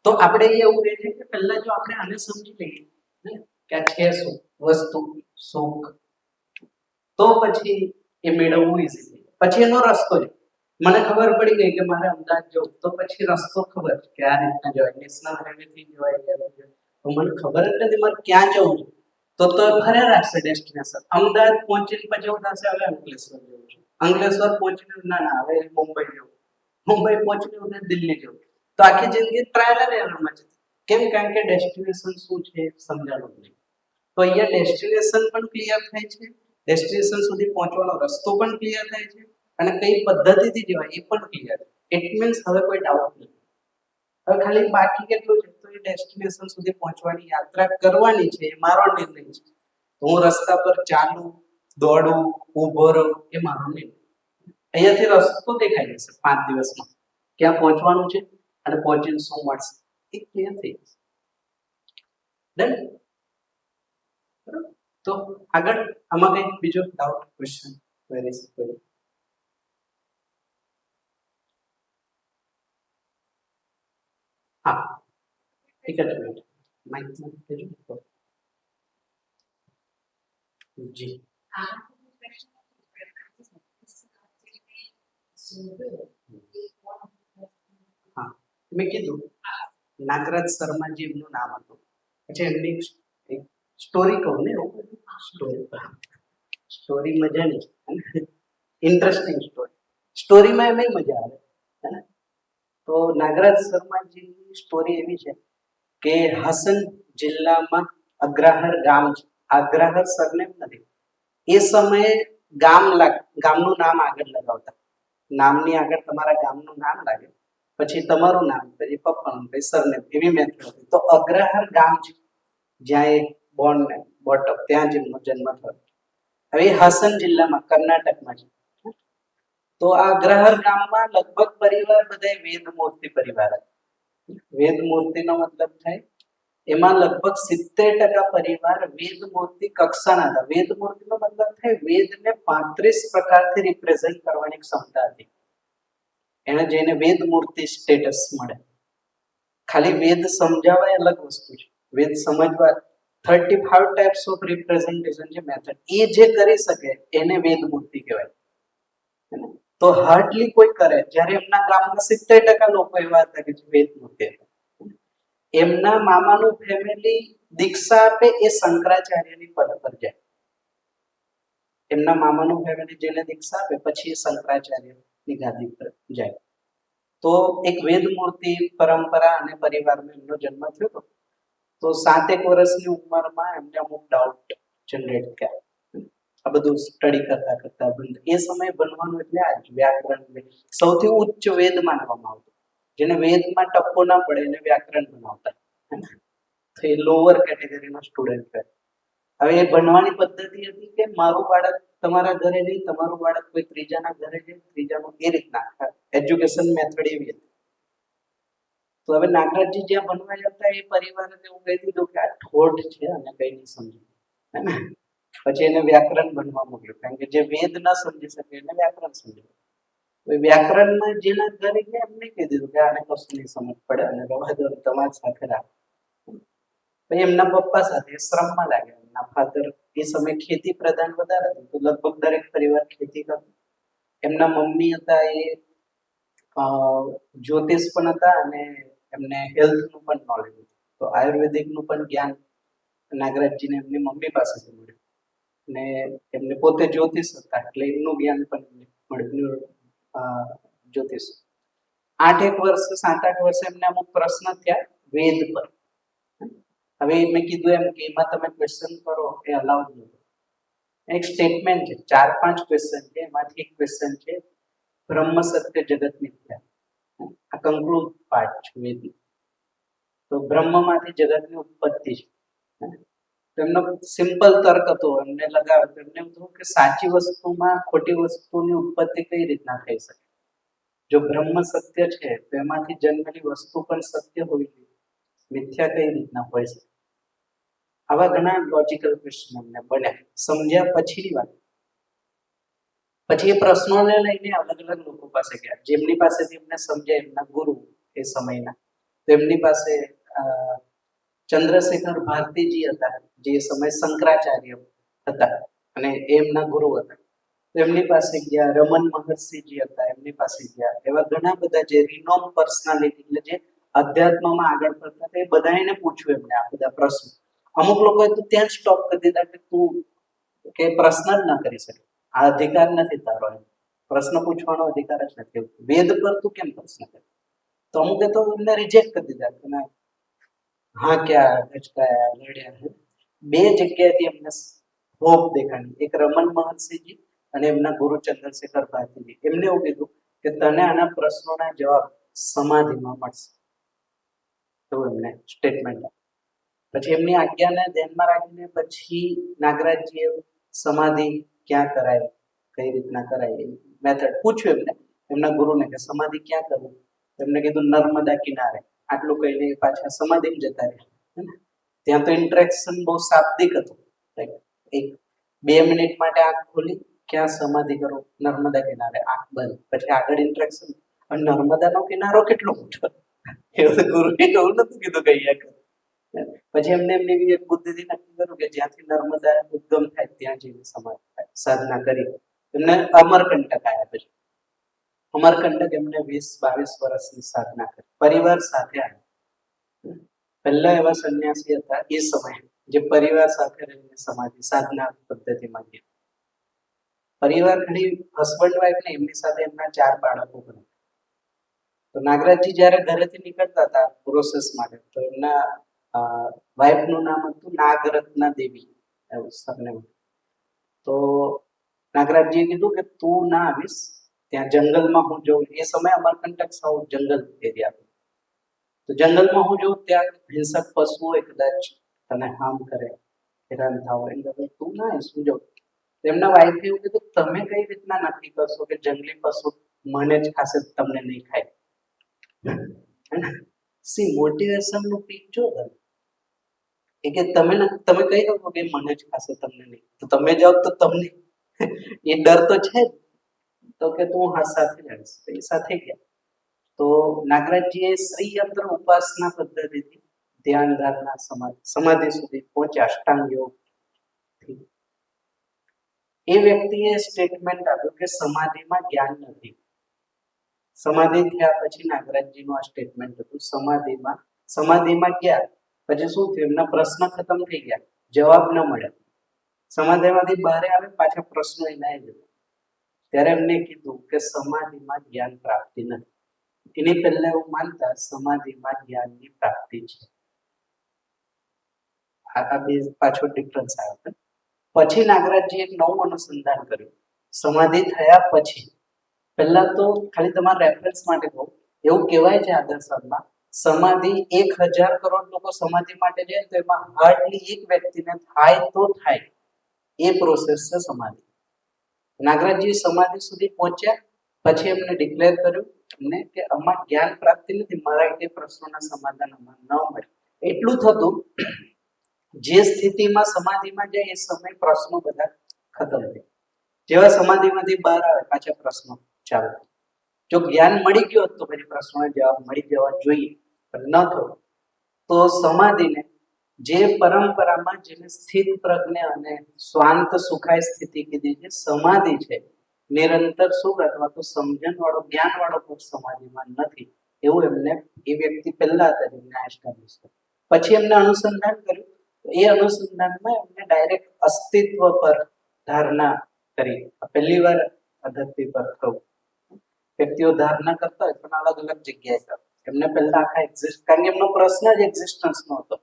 તો આપણે એવું કહે છે કે પહેલા જો આપણે આને સમજી લઈએ કે આ છે શું વસ્તુ, સુખ, તો પછી એ મેળવવું ઈઝી. પછી એનો રસ્તો છે. મને ખબર પડી ગઈ કે મારે અમદાવાદ જવું, તો પછી રસ્તો ખબર કે આ રીતના જવાય, નેશનલ હાઈવેથી જવાય, તો મને ખબર જ નથી મારે ક્યાં જવું છે. તો ખરે રાખશે ડેસ્ટિનેશન. અમદાવાદ પહોંચીને પછી એવું થશે હવે અંકલેશ્વર જવું છે, અંકલેશ્વર પહોંચીને ના હવે મુંબઈ જવું, મુંબઈ પહોંચીને હવે દિલ્હી જવું. તો આખી જિંદગી ટ્રાયલ અને એરરમાં જતી. કેમ? કારણ કે ડેસ્ટિનેશન શું છે સમજાણું નહીં. તો અહીંયા ડેસ્ટિનેશન પણ ક્લિયર થાય છે, ડેસ્ટિનેશન સુધી પહોંચવાનો રસ્તો પણ ક્લિયર થાય છે, અને કઈ પદ્ધતિથી જવાય એ પણ ક્લિયર. ઇટ મીન્સ હવે કોઈ ડાઉટ નથી. હવે ખાલી બાકી કેટલું છે? તો એ ડેસ્ટિનેશન સુધી પહોંચવાની યાત્રા કરવાની છે, એ મારો નિર્ણય છે. તો હું રસ્તા પર ચાલું, દોડું, ઊભો રહું, એ મારો નિર્ણય. અહીંયાથી રસ્તો દેખાઈ જશે 5 દિવસમાં, ક્યાં પહોંચવાનું છે અને પહોંચીને શું મળશે એ ક્લિયર થઈ જશે. ડન? તો આગળ આમાં કઈ બીજો ડાઉટ, ક્વેશ્ચન, ક્વેરીઝ? હા, એક જ મિનિટ માઇકમાં કહેજો. જી હા, મેં કીધું નાગરાજ શર્માજી એમનું નામ હતું. પછી એમની એક સ્ટોરી કહું ને, સ્ટોરી મજાની, ઇન્ટરેસ્ટિંગ સ્ટોરીમાં એમ મજા આવે. તો નાગરાજ શર્માજીની સ્ટોરી એવી છે કે હાસન જિલ્લામાં અગ્રહાર ગામ છે. અગ્રહાર સરનેમ નથી. એ સમયે ગામનું નામ આગળ લગાવતા. નામની આગળ તમારા ગામનું નામ લાગે, પછી તમારું નામ, પછી પપ્પાનું, પછી સરનેમ, એવી મેથડ હતી. તો અગ્રહાર ગામ છે જ્યાં એ બોર્ન ને બોટઅપ, ત્યાં જેમનો જન્મ થયો. હવે હાસન જિલ્લામાં કર્ણાટકમાં છે. તો આ અગ્રહાર ગામમાં લગભગ પરિવાર બધા વેદમૂર્તિ પરિવાર હતા. વેદમૂર્તિનો મતલબ થાય એમાં લગભગ 70% પરિવાર વેદમૂર્તિ કક્ષાના હતા. વેદમૂર્તિનો મતલબ થાય વેદને 35 પ્રકારથી રિપ્રેઝન્ટ કરવાની ક્ષમતા હતી. એને જઈને વેદમૂર્તિ સ્ટેટસ મળે. ખાલી વેદ સમજાવવા એ અલગ વસ્તુ છે, વેદ સમજવા 35 ટાઈપ્સ ઓફ રિપ્રેઝન્ટેશન છે, મેથડ. એ જે કરી શકે એને વેદમૂર્તિ કહેવાય. તો હાર્ડલી કોઈ કરે. જ્યારે એમના ગામમાં 70% લોકો એવા હતા કે જે વેદમૂર્તિ હતા. એમના મામાનું ફેમિલી દીક્ષા આપે એ શંકરાચાર્યની પદ પર જાય. એમના મામાનું ફેમિલી જેને દીક્ષા આપે પછી એ શંકરાચાર્યની ગાદી પર જાય. તો એક વેદમૂર્તિ પરંપરા અને પરિવારમાં એમનો જન્મ થયો હતો. તો 7 વર્ષની ઉંમરમાં એમને અમુક ડાઉટ જનરેટ થયા. આ બધું સ્ટડી કરતા એ સમયે ભણવાનું એટલે આ વ્યાકરણ સૌથી ઉચ્ચ વેદ માનવામાં આવતો. જેને વેદમાં ટપ્પો ના પડે એને વ્યાકરણ બનાવતા. તો એ લોઅર કેટેગરીનો સ્ટુડન્ટ છે. હવે એ ભણવાની પદ્ધતિ હતી કે મારું બાળક તમારા ઘરે નહીં, તમારું બાળક કોઈ ત્રીજાના ઘરે જાય, ત્રીજાનું, એ રીતના એજ્યુકેશન મેથડ એવી હતી. તો હવે નાગરાજજી જ્યાં ભણવા જતા એ પરિવારે એવું કહી દીધું કે આ ઠોઠ છે અને કઈ નહીં સમજે. પછી એને વ્યાકરણ બનવા મોકલ્યું, કારણ કે જે વેદ ન સમજી શકે એને વ્યાકરણ સમજે. તો વ્યાકરણમાં જેના ઘરે ગયા એમને કહી દીધું કે આને કશું નહીં સમજ પડે અને રવા દો, તમારી સાથે રાખ. પછી એમના પપ્પા સાથે શ્રમમાં લાગ્યા. એમના ફાધર એ સમય ખેતી પ્રધાન વધારે હતું, તો લગભગ દરેક પરિવાર ખેતી કરતો. એમના મમ્મી હતા એ જ્યોતિષ પણ હતા અને એમને હેલ્થનું પણ નોલેજ હતું. તો આયુર્વેદિકનું પણ જ્ઞાન નાગરાજજીને એમની મમ્મી પાસેથી મળ્યું અને એમને પોતે જ્યોતિષ હતા એટલે એમનું જ્ઞાન પણ એમને મળ્યું જ્યોતિષ. 8 વર્ષ 7-8 વર્ષ એમને અમુક પ્રશ્ન થયા વેદ પર. હવે મેં કીધું એમ કે એમાં તમે ક્વેશ્ચન કરો એ અલાઉડ નથી. એક સ્ટેટમેન્ટ છે, 4-5 ક્વેશ્ચન છે, એમાંથી એક ક્વેશ્ચન છે બ્રહ્મ સત્ય જગત મિથ્યા. આ કન્ક્લુડ પાર્ટ છે વેદનો. તો બ્રહ્મમાંથી જગતની ઉત્પત્તિ છે. તો એમનો સિમ્પલ તર્ક હતો, એમને લગાવ્યો તો એમને એમ થયું કે સાચી વસ્તુમાં ખોટી વસ્તુની ઉત્પત્તિ કઈ રીતના થઈ શકે? જો બ્રહ્મ સત્ય છે તો એમાંથી જન્મેલી વસ્તુ પણ સત્ય હોવી જોઈએ, મિથ્યા કઈ રીતના હોય છે? આવા ઘણા લોજિકલ ક્વેશ્ચન અમને બન્યા. સમજ્યા પછીની વાત. પછી એ પ્રશ્નોને લઈને અલગ અલગ લોકો પાસે ગયા, જેમની પાસેથી એમને સમજ્યા એમના ગુરુ એ સમયના. તો એમની પાસે ચંદ્રશેખર ભારતીજી હતા, જે સમય શંકરાચાર્ય હતા અને એમના ગુરુ હતા. તો એમની પાસે ગયા. રમન મહર્ષિજી હતા, એમની પાસે ગયા. એવા ઘણા બધા જે રિનોમ પર્સનાલિટી, એટલે જે અધ્યાત્મમાં આગળ પડતા હતા, એ બધાને પૂછ્યું એમને આ બધા પ્રશ્નો. અમુક લોકોએ તો ત્યાં જ સ્ટોપ કરી દીધા કે તું કે પ્રશ્ન જ ના કરી શકે, આ અધિકાર નથી તારો, એમ પ્રશ્ન પૂછવાનો અધિકાર જ નથી, વેદ પર તું કેમ પ્રશ્ન કરે? તો અમુકે તો એમને રિજેક્ટ કરી દીધા કે ના, હા ક્યાં ગચકાયા લડ્યા. 2 જગ્યાએથી એમને હોપ દેખાણી, એક રમન મહર્ષિજી અને એમના ગુરુ ચંદ્રશેખર ભારતીજી. એમને એવું કીધું કે તને આના પ્રશ્નોના જવાબ સમાધિમાં મળશે, એવું એમને સ્ટેટમેન્ટ. પછી એમની આજ્ઞાને ધ્યાનમાં રાખીને પછી નાગરાજજીએ સમાધિ ક્યાં કરાય, કઈ રીતના કરાય, મેથડ પૂછ્યું એમને એમના ગુરુને કે સમાધિ ક્યાં કરવું. એમને કીધું નર્મદા કિનારે. આટલું કહીને પાછા સમાધિમાં જતા રહ્યા. ત્યાં તો ઇન્ટરેક્શન બહુ શાબ્દિક હતું. એક 2 મિનિટ માટે આંખ ખોલી, ક્યાં સમાધિ કરો? નર્મદા કિનારે. આંખ બંધ. પછી આગળ ઇન્ટરેક્શન. અને નર્મદાનો કિનારો કેટલો મોટો, એવું ગુરુએ એવું નતું કીધું કે અહીંયા કરો. પછી એમને એમની એક બુદ્ધિથી નક્કી કર્યું કે જ્યાંથી નર્મદા ઉદ્ગમ થાય ત્યાં જઈને સમાધિ થાય. સાધના કરી એમને અમરકંટક આવ્યા. પછી અમરકંટક એમને 20-22 વર્ષની સાધના કરી, પરિવાર સાથે આવ્યા. પહેલા એવા સંન્યાસી હતા એ સમયે જે પરિવાર સાથે રહીને સમાધિ સાધના પદ્ધતિમાં ગયા. પરિવાર ઘણી હસબન્ડ વાઈફ ને એમની સાથે એમના 4 બાળકો પણ. તો નાગરાજજી જ્યારે ઘરેથી નીકળતા હતા પ્રોસેસ માટે, તો એમના વાઈફ નું નામ હતું નાગરત્ના દેવી, એવું સરનેમ. તો નાગરાજજીએ કીધું કે તું ના આવીશ, ત્યાં જંગલમાં હું જઉં. એ સમય અમરકંટક સાવ જંગલ એરિયા હતો. તો જંગલમાં હું જોઉં ત્યાં હિંસક પશુઓ કદાચ તને હાર્મ કરે, હેરાન થાવ, એટલે તું ના આવીશ, હું જાઉં. તેમના વાઈફે એવું કીધું તમે કઈ રીતના નક્કી કરશો કે જંગલી પશુ મને જ ખાશે, તમને નહીં ખાય? સી મોટિવેશન નું પીક જો એ કે તમે કહી શકો કે મને જ ખાશે, તમને નહીં. તો તમે જાઓ તો તમને એ ડર તો છે જ. તો કે તું હા સાથે આવીશ. એ સાથે ગયા. તો નાગરાજજીએ શ્રીયંત્ર ઉપાસના પદ્ધતિથી ધ્યાન ધારણા સમાધિ સુધી પહોંચ્યા, અષ્ટાંગ યોગ. એ વ્યક્તિએ સ્ટેટમેન્ટ આપ્યું કે સમાધિમાં જ્ઞાન નથી. સમાધિ થયા પછી નાગરાજજીનું આ સ્ટેટમેન્ટ હતું, સમાધિમાં ગયા પછી શું થયું? એમના પ્રશ્ન ખતમ થઈ ગયા, જવાબ ન મળ્યા. સમાધિમાંથી બહાર આવે, પાછા પ્રશ્નો એના જ હતા. ત્યારે એમને કીધું કે સમાધિમાં જ્ઞાન પ્રાપ્તિ નથી. એની પહેલા એવું માનતા સમાધિમાં જ્ઞાનની પ્રાપ્તિ છે. આ બે પાછો ડિફરન્સ આવ્યો. પછી નાગરાજજી એક નવું અનુસંધાન કર્યું સમાધિ થયા પછી. પહેલા તો ખાલી તમારા રેફરન્સ માટે કહું, એવું કહેવાય છે આદર્શમાં સમાધિ 1000 કરોડ લોકો સમાધિ માટે જાય તો એમાં હાર્ડલી એક વ્યક્તિને થાય તો થાય, એ પ્રોસેસ છે સમાધિ. નાગરાજજી સમાધિ સુધી પહોંચ્યા પછી એમને ડિક્લેર કર્યું એમને કે આમાં જ્ઞાન પ્રાપ્તિ નથી, મારા એ પ્રશ્નોના સમાધાન આમાં ન મળે. એટલું થતું, જે સ્થિતિમાં સમાધિમાં જાય એ સમય પ્રશ્નો બધા ખતમ થઈ. જેવા સમાધિમાંથી બહાર આવે પાછા પ્રશ્નો ચાલુ. જો જ્ઞાન મળી ગયો તો પછી પ્રશ્નોના જવાબ મળી જવા જોઈએ, પણ ન થયો તો સમાધિને જે પરંપરામાં જેને સ્થિત પ્રજ્ઞ અને સ્વાંત સુખાય સ્થિતિ કીધી છે, સમાધિ છે નિરંતર સુખ અથવા તો સમજણ વાળો જ્ઞાન વાળો પુરુષ સમાધિમાં નથી, એવું એમને એ વ્યક્તિ પહેલા હતા જેમને એસ્ટાબ્લિશ કર્યું. પછી એમને અનુસંધાન કર્યું એ અનુસંધાનમાં એમને ડાયરેક્ટ અસ્તિત્વ પર ધારણા કરી. પહેલી વાર આ ધરતી પર થયું. વ્યક્તિઓ ધારણા કરતા હોય પણ અલગ અલગ જગ્યાએ કરે. એમને પહેલા આખા એક્ઝિસ્ટ, કારણ કે એમનો પ્રશ્ન જ એક્ઝિસ્ટન્સ નો હતો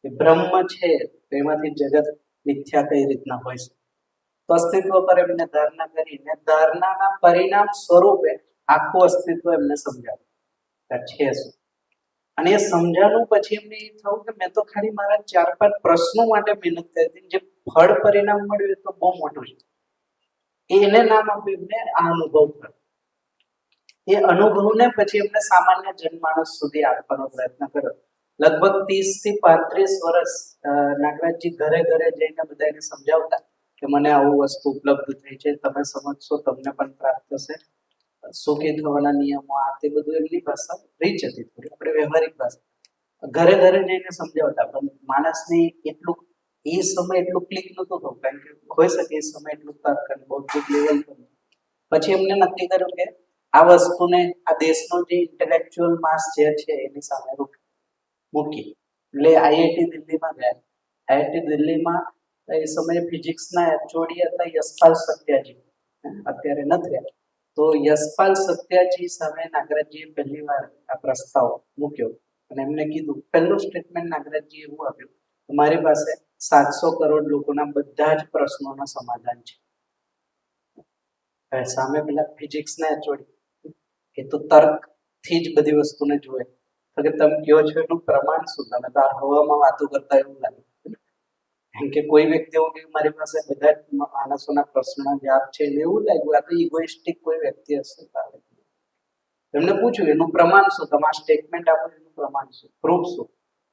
કે બ્રહ્મ છે તો એમાંથી જગત મિથ્યા કઈ રીતના હોય છે. તો અસ્તિત્વ પર એમને ધારણા કરીને ધારણાના પરિણામ સ્વરૂપે આખું અસ્તિત્વ એમને સમજાવ્યું કે છે શું. અને એ સમજાણું પછી એમને એ થયું કે મેં તો ખાલી મારા 4-5 પ્રશ્નો માટે મહેનત કરી હતી, જે ફળ પરિણામ મળ્યું એ તો બહુ મોટું છે. એને નામ આપ્યું એમને આ અનુભવ થયો. એ અનુભવને પછી એમને સામાન્ય જનમાનસ સુધી આપવાનો પ્રયત્ન કર્યો. લગભગ 30 થી 35 વર્ષ નાગરાજજી ઘરે ઘરે જઈને બધાને સમજાવતા કે મને આવું વસ્તુ ઉપલબ્ધ થઈ છે, તમે સમજશો, તમને પણ પ્રાપ્ત થશે, સુખી થવાના નિયમો, આ તે બધું એમની ભાષા રીચ હતી, થોડી આપણે વ્યવહારિક ભાષા. ઘરે ઘરે જઈને સમજાવતા, પણ માણસની એટલું એ સમય એટલું ક્લિક નહોતું થતું, કારણ કે હોઈ શકે એ સમય એટલું તર્ક અને બૌદ્ધિક લેવલ પર. પછી એમને નક્કી કર્યું કે આ વસ્તુને આ દેશનો જે ઇન્ટેલેક્ચ્યુઅલ માસ જે છે એની સામે મૂકી. એટલે આઈઆઈટી દિલ્હીમાં ગયા. આઈઆઈટી દિલ્હીમાં એ સમયે ફિઝિક્સના એચઓડી હતા યશપાલ સત્યાજી, અત્યારે નથી રહ્યા. તો યશપાલ સત્યાજી સામે નાગરાજજીએ પહેલી વાર આ પ્રસ્તાવ મૂક્યો અને એમને કીધું, પહેલું સ્ટેટમેન્ટ નાગરાજજી એવું આપ્યું કે મારી પાસે 700 કરોડ લોકોના બધા જ પ્રશ્નોના સમાધાન છે. સામે પેલા ફિઝિક્સના એચઓડી એ તો તર્કથી જ બધી વસ્તુને જુએ. તો કે તમે કહો છો એનું પ્રમાણ શું? તમે તો આ હવામાં વાતો કરતા એવું લાગે. કેમ કે કોઈ વ્યક્તિ એવું કે મારી પાસે બધા જ માણસોના પ્રશ્નોના જવાબ છે, એવું લાગ્યું આ તો ઇગોઇસ્ટિક કોઈ વ્યક્તિ હશે. એમને પૂછ્યું એનું પ્રમાણ શું? તમે આ સ્ટેટમેન્ટ આપો એનું પ્રમાણ શું, પ્રૂફ શું?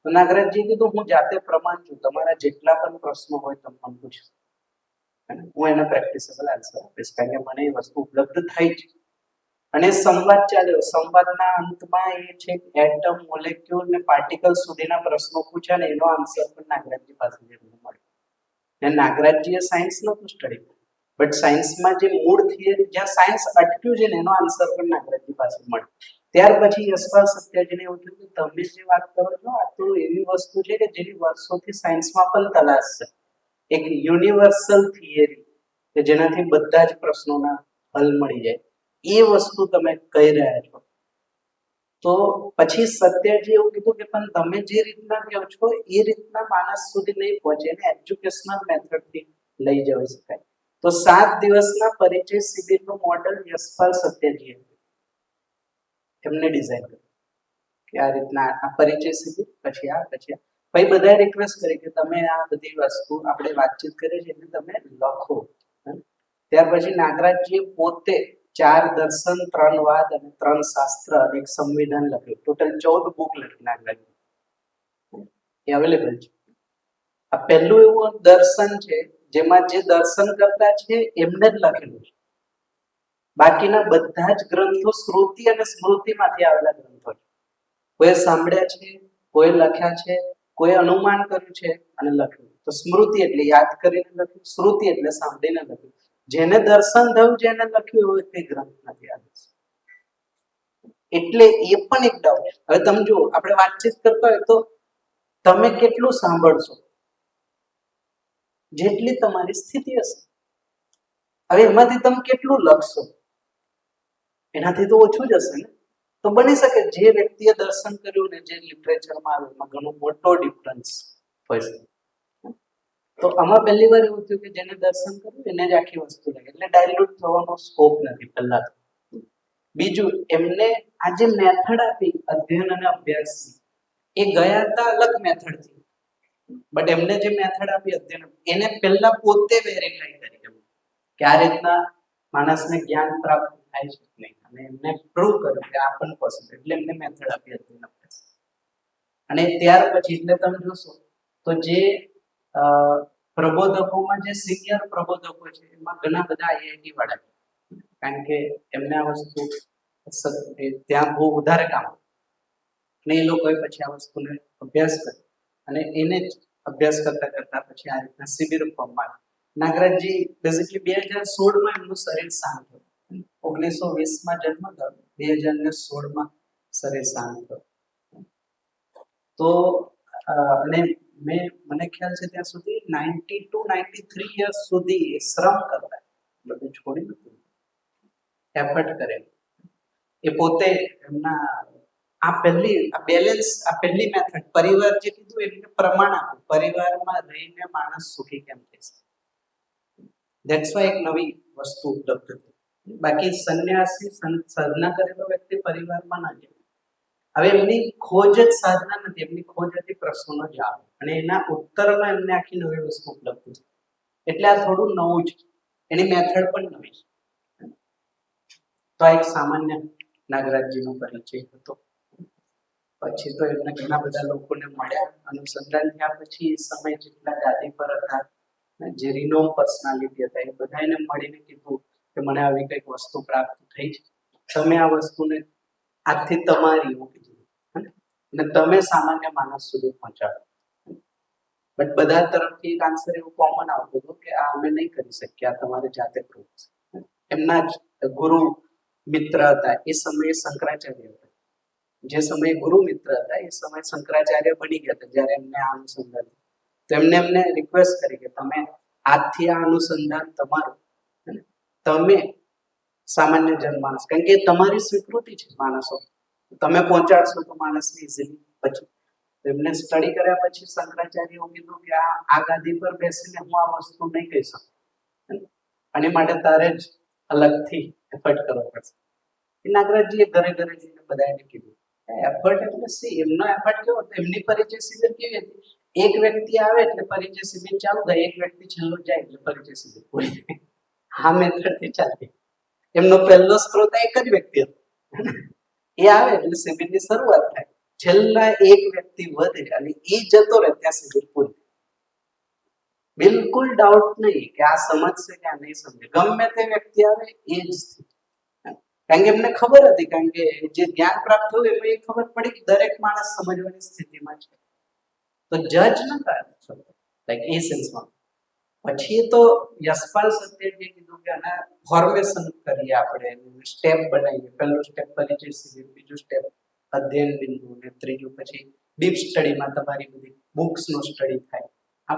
તો નાગરાજજી કીધું હું જાતે પ્રમાણ છું, તમારા જેટલા પણ પ્રશ્નો હોય તમે મને પૂછો, હું એના પ્રેક્ટિસેબલ આન્સર આપીશ, કારણ કે મને એ વસ્તુ ઉપલબ્ધ થઈ છે. અને સંવાદ ચાલ્યો. સંવાદના અંતમાં એ છે એટમ, મોલેક્યુલ ને પાર્ટિકલ સુધીના પ્રશ્નો પૂછ્યા ને એનો આન્સર પણ નાગરાજજી પાસેથી એમને મળ્યો. અને નાગરાજજીએ સાયન્સ નહોતું સ્ટડી, બટ સાયન્સમાં જે મૂળ થિયરી જ્યાં સાયન્સ અટક્યું છે ને એનો આન્સર પણ નાગરાજજી પાસે મળ્યો. ત્યાર પછી યશપાલ સત્યાજીને એવું થયું કે તમે જે વાત કરો છો આ તો એવી વસ્તુ છે કે જેની વર્ષોથી સાયન્સમાં પણ તલાશ છે, એક યુનિવર્સલ થિયરી કે જેનાથી બધા જ પ્રશ્નોના હલ મળી જાય, એ વસ્તુ તમે કહી રહ્યા છો. તો પછી સત્યજી એવું કીધું કે પણ તમે જે રીતના કહો છો એ રીતના માણસ સુધી નહીં પહોંચે, એને એજ્યુકેશનલ મેથડથી લઈ જઈ શકાય. તો 7 દિવસના પરિચય શિબિરનું મોડેલ યશપાલ સત્યજીએ એમને ડિઝાઇન કર્યું કે આ રીતના આ પરિચય શિબિર, પછી આ પછી ભાઈ બધાએ રિક્વેસ્ટ કરી કે તમે આ બધી વસ્તુ આપણે વાતચીત કરીએ છીએ એટલે તમે લખો. ત્યાર પછી નાગરાજજીએ પોતે 4 દર્શન, 3 વાદ અને 3 શાસ્ત્ર અને એક સંવિધાન લખ્યું. ટોટલ 14 બુક લખી નાગરાજજી, એ અવેલેબલ છે. આ પહેલું એવું દર્શન છે જેમાં જે દર્શન કરતા છે એમને જ લખેલું છે. બાકીના બધા જ ગ્રંથો શ્રુતિ અને સ્મૃતિમાંથી આવેલા ગ્રંથો છે. કોઈ સાંભળ્યા છે, કોઈ લખ્યા છે, કોઈ અનુમાન કર્યું છે અને લખ્યું. તો સ્મૃતિ એટલે યાદ કરીને લખ્યું, શ્રુતિ એટલે સાંભળીને લખ્યું. જેને દર્શન થયું, જેને લખ્યું એવું તે ગ્રંથ નથી આવે. એટલે એ પણ એક ડાઉટ. હવે તમે જુઓ, આપણે વાતચીત કરતા હોય તો તમે કેટલું સાંભળશો જેટલી તમારી સ્થિતિ હશે. હવે એમાંથી તમે કેટલું લખશો એનાથી તો ઓછું જ હશે ને. તો બની શકે જે વ્યક્તિએ દર્શન કર્યું ને જે લિટરેચરમાં આવ્યું એમાં ઘણો મોટો ડિફરન્સ હોય છે. તો આમાં પહેલી વાર એવું થયું કે જેને દર્શન કર્યું એને જ આખી વસ્તુ લાગે, એટલે ડાયલ્યુટ થવાનો સ્કોપ નથી પહેલા તો. બીજું, એમને આ જે મેથડ આપી અધ્યયન અને અભ્યાસની, એ ગયા હતા અલગ મેથડથી, બટ એમને જે મેથડ આપી અધ્યયન એને પહેલા પોતે વેરીફાઈ કરી કે આ રીતના માણસને જ્ઞાન પ્રાપ્ત થાય છે નહીં, અને એમને પ્રૂવ કર્યું કે આ પણ પોસિબલ, એટલે એમને મેથડ આપી અધ્યયન અભ્યાસ. અને ત્યાર પછી એટલે તમે જોશો તો જે પ્રબોધકોમાં જે સિનિયર પ્રબોધકો છે એમાં ઘણા બધા આઈઆઈટી વાળા છે, કારણ કે એમને આ વસ્તુ ત્યાં બહુ વધારે કામ, અને એ લોકોએ પછી આ વસ્તુને અભ્યાસ કર્યો અને એને જ અભ્યાસ કરતા કરતા પછી આ રીતના શિબિર ફોર્મમાં. નાગરાજજી બેઝિકલી 2016માં એમનું શરીર શાંત થયું. 1920માં જન્મ થયો, 2016માં શરીર શાંત થયું. તો અને મને ખ્યાલ છે ત્યાં સુધી 90 to 93 યર્સ સુધી એ શ્રમ કરતા, બધું છોડી દીધું, એફર્ટ કરે. એ પોતે એમના આ પહેલી મેથડ, પરિવાર જે કીધું એમને પ્રમાણ આપ્યું, પરિવારમાં રહીને માણસ સુખી કેમ થઈ શકે. ધેટ્સ વાય એક નવી વસ્તુ ઉપલબ્ધ થઈ. બાકી સંન્યાસી સાધના કરેલો વ્યક્તિ પરિવારમાં ના જાય. હવે એમની ખોજ જ સાધના નથી, એમની ખોજ હતી પ્રશ્નોનો જવાબ, અને એના ઉત્તરમાં એમને આખી નવી વસ્તુ ઉપલબ્ધ છે. એટલે આ થોડું નવું છે, એની મેથડ પણ નવી છે. તો આ એક સામાન્ય નાગરાજજીનો પરિચય હતો. પછી તો એમને ઘણા બધા લોકોને મળ્યા, અનુસંધાન થયા. પછી એ સમય જેટલા ગાદી પર હતા, જે રિનોમ પર્સનાલિટી હતા, એ બધાને મળીને કીધું કે મને આવી કંઈક વસ્તુ પ્રાપ્ત થઈ છે, તમે આ વસ્તુને આજથી તમારી એવું કીધું, અને તમે સામાન્ય માણસ સુધી પહોંચાડો. બટ બધા તરફથી એક આન્સર એવું કોમન આવતું હતું કે આ અમે નહીં કરી શકીએ, આ તમારે જાતે કરવું છે. એમના જ ગુરુ મિત્ર હતા એ સમયે શંકરાચાર્ય હતા. જે સમયે ગુરુ મિત્ર હતા એ સમયે શંકરાચાર્ય બની ગયા હતા જ્યારે એમને આ અનુસંધાન. તો એમને રિક્વેસ્ટ કરી કે તમે આજથી આ અનુસંધાન તમારું, તમે સામાન્ય જનમાનસ, કારણ કે તમારી સ્વીકૃતિ છે માણસો, તમે પહોંચાડશો તો માણસને ઇઝીલી. પછી એમને સ્ટડી કર્યા પછી શંકરાચાર્ય એવું કીધું કે આ ગાદી પર બેસીને હું આ વસ્તુ નહીં કહી શકું, અને માટે તારે જ અલગથી એફર્ટ કરવો પડશે. એ નાગરાજજીએ ઘરે ઘરે જઈને બધાને કીધું. એફર્ટ એટલે સી, એમનો એફર્ટ કેવો હતો, એમની પરિચય શિબિર કેવી હતી, એક વ્યક્તિ આવે એટલે પરિચય શિબિર ચાલુ થાય, એક વ્યક્તિ છેલ્લો જાય એટલે પરિચય શિબિર પૂરી થાય. આ મેથડથી ચાલતી. એમનો પહેલો સ્ત્રોત એક જ વ્યક્તિ હતો, એ આવે એટલે શિબિરની શરૂઆત થાય, છેલ્લા એક વ્યક્તિ વધે અને એ જતો રહે ત્યાં શિબિર પૂરી. બિલકુલ ડાઉટ નહીં કે આ સમજશે કે આ નહીં સમજે, ગમે તે વ્યક્તિ આવે એ જ સ્થિતિ. કારણ કે એમને ખબર હતી, કારણ કે જે જ્ઞાન પ્રાપ્ત થયું એમાં એ ખબર પડી કે દરેક માણસ સમજવાની સ્થિતિમાં છે, તો જજ નતા લાઈક એ સેન્સમાં. પછી તો યશપાલ સત્યજીએ કીધું કે આના ફોર્મેશન કરીએ, આપણે સ્ટેપ બનાવીએ. પહેલું સ્ટેપ પરિચય શિબિર, બીજું સ્ટેપ અધ્યયન બિંદુ, ને ત્રીજું પછી ડીપ સ્ટડીમાં તમારી બધી બુક્સનો સ્ટડી થાય. આ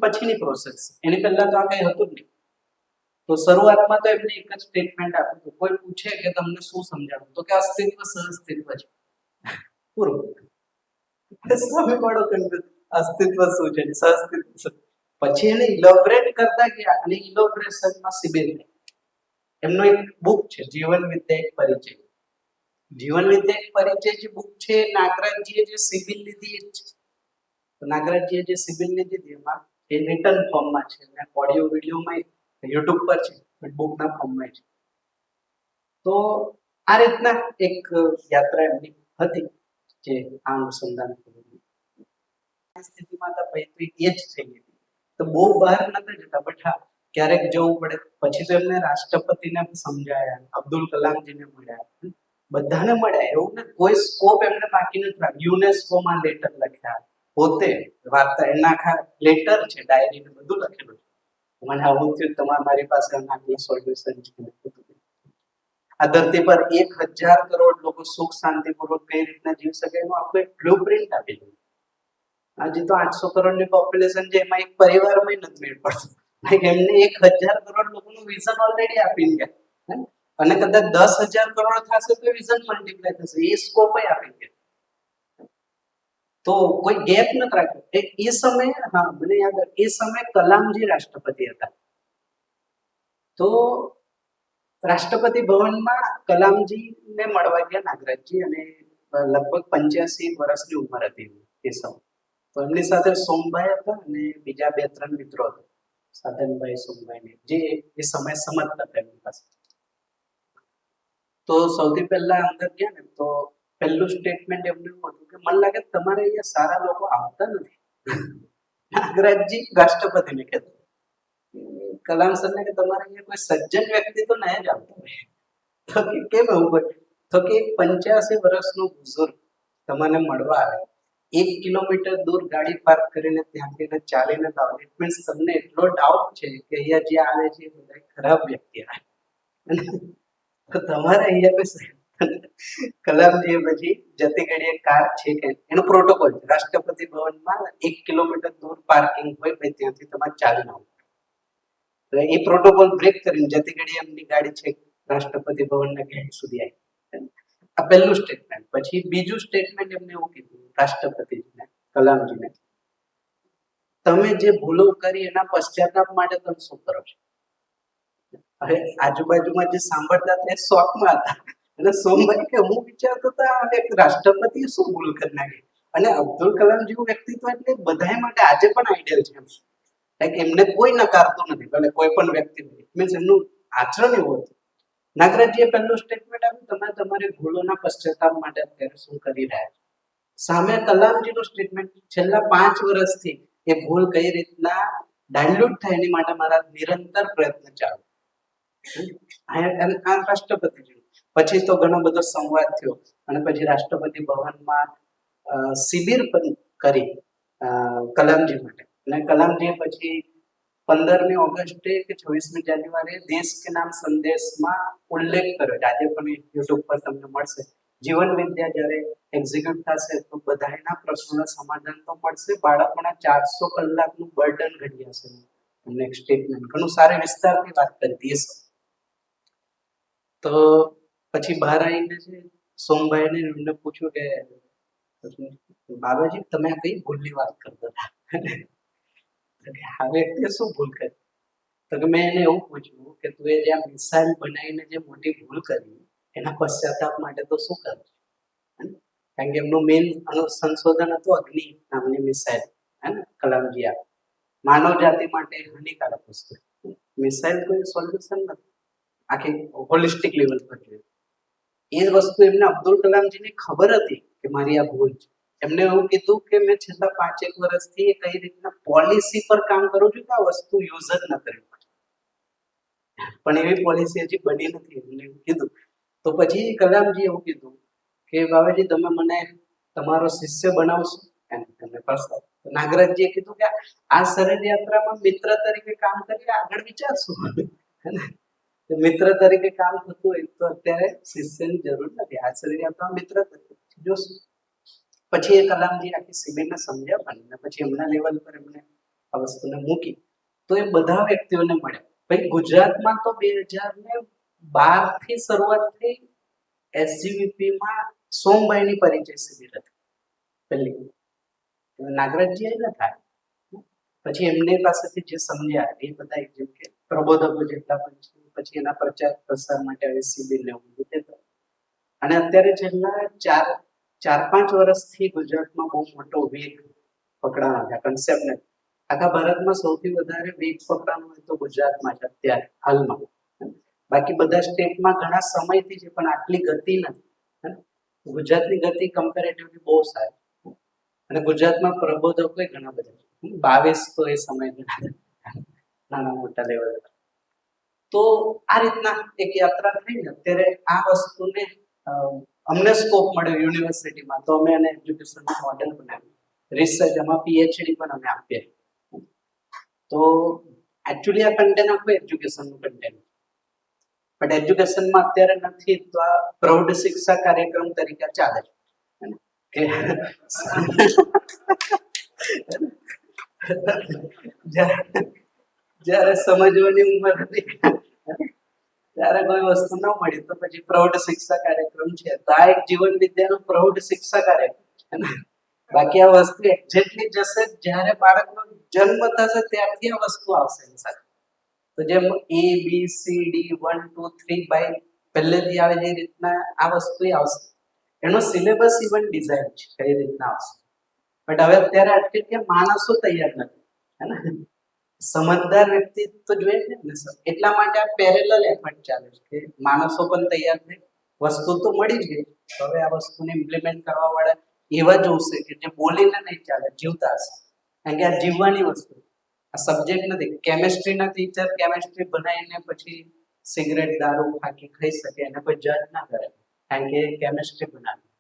પછીની પ્રોસેસ, એની પહેલા તો આ કઈ હતું જ નહીં. તો શરૂઆતમાં તો એમને એક જ સ્ટેટમેન્ટ આપ્યું હતું, કોઈ પૂછે કે તમને શું સમજાવું, તો કે અસ્તિત્વ સહઅસ્તિત્વ છે, પૂરું. સામે વાળો કન્ફ્યુઝ, અસ્તિત્વ શું છે, સહઅસ્તિત્વ શું. પછી એને ઇલોબરેટ કરતા ગયા, અને ઇલોબરેશનમાં શિબિર થઈ. એમનો એક બુક છે જીવન વિદ્યા એક પરિચય. જીવન વિદ્યા એક પરિચય જે બુક છે, નાગરાજજીએ જે શિબિર લીધી એ જ છે. તો નાગરાજજીએ જે શિબિર લીધી હતી એમાં એ રિટર્ન ફોર્મમાં છે, અને ઓડિયો વિડીયોમાં યુટ્યુબ પર છે, પણ બુકના ફોર્મમાં છે. તો આ રીતના એક યાત્રા એમની હતી, જે આ અનુસંધાન સ્થિતિમાં હતા. પછી એ જ થઈ ગઈ, તો બહુ બહાર નતા જતા, બટ હા ક્યારેક જવું પડે. પછી તો એમને રાષ્ટ્રપતિને સમજાયા, અબ્દુલ કલામજીને મળ્યા, બધાને મળ્યા. એવું ને કોઈ સ્કોપ એમને બાકી નથી રાખ્યો. યુનેસ્કોમાં લેટર લખ્યા, પોતે વાર્તા, એના આખા લેટર છે, ડાયરી ને બધું લખેલું છે. મને આવું થયું, તમારે મારી પાસે આટલું સોલ્યુશન છે. આ ધરતી પર 1000 કરોડ લોકો સુખ શાંતિપૂર્વક કઈ રીતના જીવી શકે એનું આખું એક બ્લુ પ્રિન્ટ આપી દીધું. હજી તો 800 કરોડની પોપ્યુલેશન છે, એમાં એક પરિવારમાં નથી મેળ પડતો. એમને 1000 કરોડ લોકોનું વિઝન ઓલરેડી આપી ગયા, અને કદાચ 10,000 કરોડ થશે તો વિઝન મલ્ટીપ્લાય થશે, એ સ્કોપ આપી ગયા. તો કોઈ ગેપ નથી રાખ્યો. એ સમયે, હા મને યાદ આવે, એ સમયે કલામજી રાષ્ટ્રપતિ હતા. તો રાષ્ટ્રપતિ ભવનમાં કલામજીને મળવા ગયા નાગરાજજી, અને લગભગ 85 વર્ષની ઉંમર હતી એ સમય. તો એમની સાથે સોમભાઈ હતા અને બીજા 2-3 મિત્રો હતા, સાધનભાઈ, સોમભાઈ, જે એ સમય સમજતા હતા એમની પાસે. તો સૌથી પહેલા અંદર ગયા ને તો પહેલું સ્ટેટમેન્ટ એમનું હતું કે મને લાગે તમારે અહીંયા સારા લોકો આવતા નથી. નાગરાજજી રાષ્ટ્રપતિને કહેતા, કલામ સરને કે તમારે અહીંયા કોઈ સજ્જન વ્યક્તિ તો નહીં જ આવતો હોય. તો કે કેમ એવું હોય? તો કે 85 વર્ષનો બુઝુર્ગ તમને મળવા આવે, 1 કિલોમીટર દૂર ગાડી પાર્ક કરીને ત્યાંથી ચાલીને આવો. ઇટ મીન્સ તમને એટલો ડાઉટ છે કે અહીંયા જે આવે છે એ બધા ખરાબ વ્યક્તિ આવે, તો તમારે અહીંયા કોઈ કલામજીએ પછી જતી ઘડીએ કાર છે કે એનો પ્રોટોકોલ છે રાષ્ટ્રપતિ ભવનમાં 1 કિલોમીટર દૂર પાર્કિંગ હોય ભાઈ ત્યાંથી તમારે ચાલીને આવવું. તો એ પ્રોટોકોલ બ્રેક કરીને જતી ઘડીએ એમની ગાડી છે રાષ્ટ્રપતિ ભવનના ગેટ સુધી આવી. આ પહેલું સ્ટેટમેન્ટ. પછી બીજું સ્ટેટમેન્ટ એમને એવું કીધું રાષ્ટ્રપતિજીને, કલામજીને, તમે જે ભૂલો કરી એના પશ્ચાતાપ માટે તમે શું કરો છો? હવે આજુબાજુમાં જે સાંભળતા તે શોકમાં હતા અને સોમભાઈ કે હું વિચારતો હતા એક રાષ્ટ્રપતિએ શું ભૂલ કરી નાખી. અને અબ્દુલ કલામ જેવું વ્યક્તિત્વ એટલે બધાય માટે આજે પણ આઈડિયલ છે. લાઈક એમને કોઈ નકારતું નથી, ભલે કોઈ પણ વ્યક્તિ મીન્સ એમનું આચરણ એવું હતું. નાગરાજજીએ પહેલું સ્ટેટમેન્ટ આપ્યું, તમે તમારી ભૂલોના પશ્ચાતાપ માટે અત્યારે શું કરી રહ્યા છો. સામે કલામજીનું સ્ટેટમેન્ટ, છેલ્લા 5 વર્ષથી એ ભૂલ કઈ રીતના ડાયલ્યુટ થાય એની માટે મારા નિરંતર પ્રયત્ન ચાલુ. આ રાષ્ટ્રપતિજી. પછી તો ઘણો બધો સંવાદ થયો અને પછી રાષ્ટ્રપતિ ભવનમાં શિબિર પણ કરી કલામજી માટે. અને કલામજીએ પછી 15મી ઓગસ્ટે કે 26મી જાન્યુઆરીએ દેશ કે નામ સંદેશમાં ઉલ્લેખ કર્યો. આજે પણ યુટ્યુબ પર તમને મળશે. જીવન વિદ્યા જ્યારે એક્ઝિક્યુટ થશે તો બધાના પ્રશ્નોના સમાધાન તો મળશે. બાળકોના 400 કલાકનું બર્ડન ઘટી હશે. નેક્સ્ટ સ્ટેટમેન્ટ ઘણું સારા વિસ્તારથી વાત કરી હતી. તો પછી બહાર આવીને છે સોમભાઈને એમને પૂછ્યું કે બાબાજી તમે આ કઈ ભૂલની વાત કરતા હતા? આ વ્યક્તિએ શું ભૂલ કરી? તો કે મેં એને એવું પૂછ્યું કે તું એ જે આ મિસાઇલ બનાવીને જે મોટી ભૂલ કરી એના પશ્ચાતાપ માટે તો શું કરે? કારણ કે એમનું મેઇન સંશોધન હતું અગ્નિ નામની મિસાઇલ. હે ને કલામજી આ માનવ જાતિ માટે હાનિકારક વસ્તુ. મિસાઇલ કોઈ સોલ્યુશન નથી આખી હોલિસ્ટિક લેવલ પર જોઈએ. એ વસ્તુ એમને અબ્દુલ કલામજીને ખબર હતી કે મારી આ ભૂલ છે. એમને એવું કીધું કે મેં છેલ્લા 5-1 વર્ષથી કઈ રીતના પોલિસી પર કામ કરું છું કે આ વસ્તુ યુઝ જ ન કરવી પડે. પણ એવી પોલિસી હજી બની નથી એમને કીધું. તો પછી કલામજી એવું કીધું કે બાબાજી તમે મને તમારો શિષ્ય બનાવશો? એમને પ્રસ્તાવ. નાગરાજજીએ કીધું કે આ શરીર યાત્રામાં મિત્ર તરીકે કામ કરી આગળ વિચારશું. મિત્ર તરીકે કામ થતું હોય તો અત્યારે શિષ્યની જરૂર નથી. આ શરીર યાત્રામાં મિત્ર તરીકે જોશું. પછી એ કલામજી આખી શિબિરને સમજ્યા અને પછી એમના લેવલ પર એમને આ વસ્તુને મૂકી. તો એ બધા વ્યક્તિઓને મળ્યા. ભાઈ ગુજરાતમાં તો 2012 થી શરૂઆત થઈ. એસજીવીપીમાં સોમભાઈની પરિચય શિબિર હતી પહેલી. નાગરાજજી ન થાય. પછી એમની પાસેથી જે સમજ્યા એ બધા જેમ કે પ્રબોધકો જેટલા પણ છે પછી એના પ્રચાર પ્રસાર માટે આવી શિબિર ને એવું બધું. અને અત્યારે છેલ્લા 4-5 વર્ષથી ગુજરાતમાં બહુ મોટો વેગ પકડાનો છે કન્સેપ્ટને. આખા ભારતમાં સૌથી વધારે વેગ પકડાનો હોય તો ગુજરાતમાં છે અત્યારે હાલમાં. બાકી બધા સ્ટેટમાં ઘણા સમયથી છે પણ આટલી ગતિ નથી. ગુજરાતની ગતિ કમ્પેરેટિવલી બહુ સારી. અને ગુજરાતમાં પ્રબોધકો ઘણા બધા છે. 22 તો એ સમય નાના મોટા લેવલ. તો આ રીતના એક યાત્રા થઈ ને અત્યારે આ વસ્તુને અમને સ્કોપ મળ્યો યુનિવર્સિટીમાં. તો અમે એને એજ્યુકેશનનું મોડેલ બનાવ્યું. રિસર્ચ એમાં પીએચડી પણ અમે આપીએ. તો એકચ્યુઅલી આ કન્ટેન્ટ આખું એજ્યુકેશનનું કન્ટેન્ટ. બટ એજ્યુકેશનમાં અત્યારે નથી તો આ પ્રૌઢ શિક્ષા કાર્યક્રમ તરીકે ચાલે છે. જ્યારે સમજવાની ઉંમર હતી ત્યારે કોઈ વસ્તુ ન મળી તો પછી પ્રૌઢ શિક્ષા કાર્યક્રમ છે. તો આ એક જીવન વિદ્યાનો પ્રૌઢ શિક્ષા કાર્યક્રમ છે ને. બાકી આ વસ્તુ એક્ઝેક્ટલી જશે જ્યારે બાળકનો જન્મ થશે ત્યારથી આ વસ્તુ આવશે એની સાથે. તો જેમ ABCD 1 2 3 બાય પહેલેથી આવે જે રીતના આ વસ્તુ આવશે. એનો સિલેબસ ઇવન ડિઝાઇન છે કઈ રીતના આવશે. બટ હવે અત્યારે આટલી કે માણસો તૈયાર નથી હે ને. સમજદાર વ્યક્તિ તો જોઈએ છે ને સર. એટલા માટે આ પેરેલલ એફર્ટ ચાલે છે કે માણસો પણ તૈયાર થાય. વસ્તુ તો મળી જ ગઈ. હવે આ વસ્તુને ઇમ્પ્લિમેન્ટ કરવા વાળા એવા જોશે કે જે બોલીને નહીં ચાલે, જીવતા હશે. કારણ કે આ જીવવાની વસ્તુ, આ સબ્જેક્ટ નથી. કેમેસ્ટ્રીના ટીચર કેમેસ્ટ્રી બનાવીને પછી સિગરેટ દારૂ ફાંકી ખાઈ શકે એને કોઈ જજ ના કરે કારણ કે કેમેસ્ટ્રી બનાવી.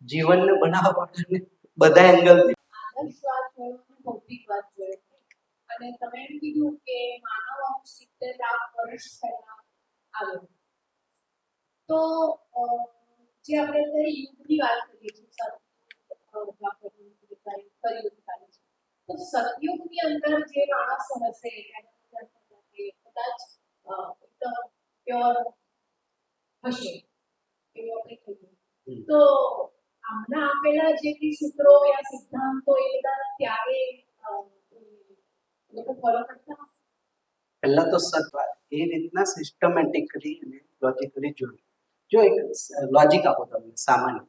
જીવનને બનાવવા માટે બધા એંગલથી આદર્શ વાત હોય અને ભૌતિક વાત હોય. અને તમે એમ કીધું કે માનવ અંશ 70 લાખ વર્ષ પહેલા આવ્યો. તો જે આપણે અત્યારે યુગની વાત કરીએ છીએ દ્વાપરયુગ, કલિયુગ ચાલે છે. તો સતયુગની અંદર જે માણસ હશે એના અંદર કદાચ એકદમ પ્યોર હશે એવું આપણે કહીએ. તો આમના આપેલા જે બી સૂત્રો યા સિદ્ધાંતો એ બધા ત્યારે લોકો ફોલો કરતા હશે. પહેલા તો સત્વા એ રીતના સિસ્ટમેટિકલી અને લોજિકલી જોયું. જો એક લોજિક આપો તમને સામાન્ય,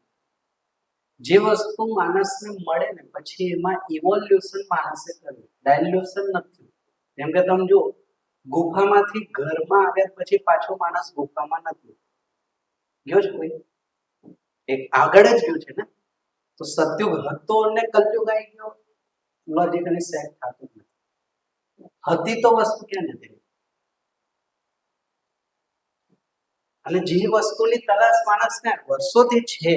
જે વસ્તુ માણસને મળે ને પછી એમાં ઇવોલ્યુશન માણસે કર્યું, ડાયલ્યુશન નથી. જેમ કે તમે જો ગુફામાંથી ઘરમાં આવ્યા પછી પાછો માણસ ગુફામાં નથી ગયો છે કોઈ, એક આગળ જ ગયું છે ને. તો સતયુગ હતો ને કલયુગ આવી ગયો, લોજિકલી સેટ થતું નથી. હતી તો વસ્તુ ક્યાં નથી, અને જે વસ્તુની તલાશ માણસને વર્ષોથી છે,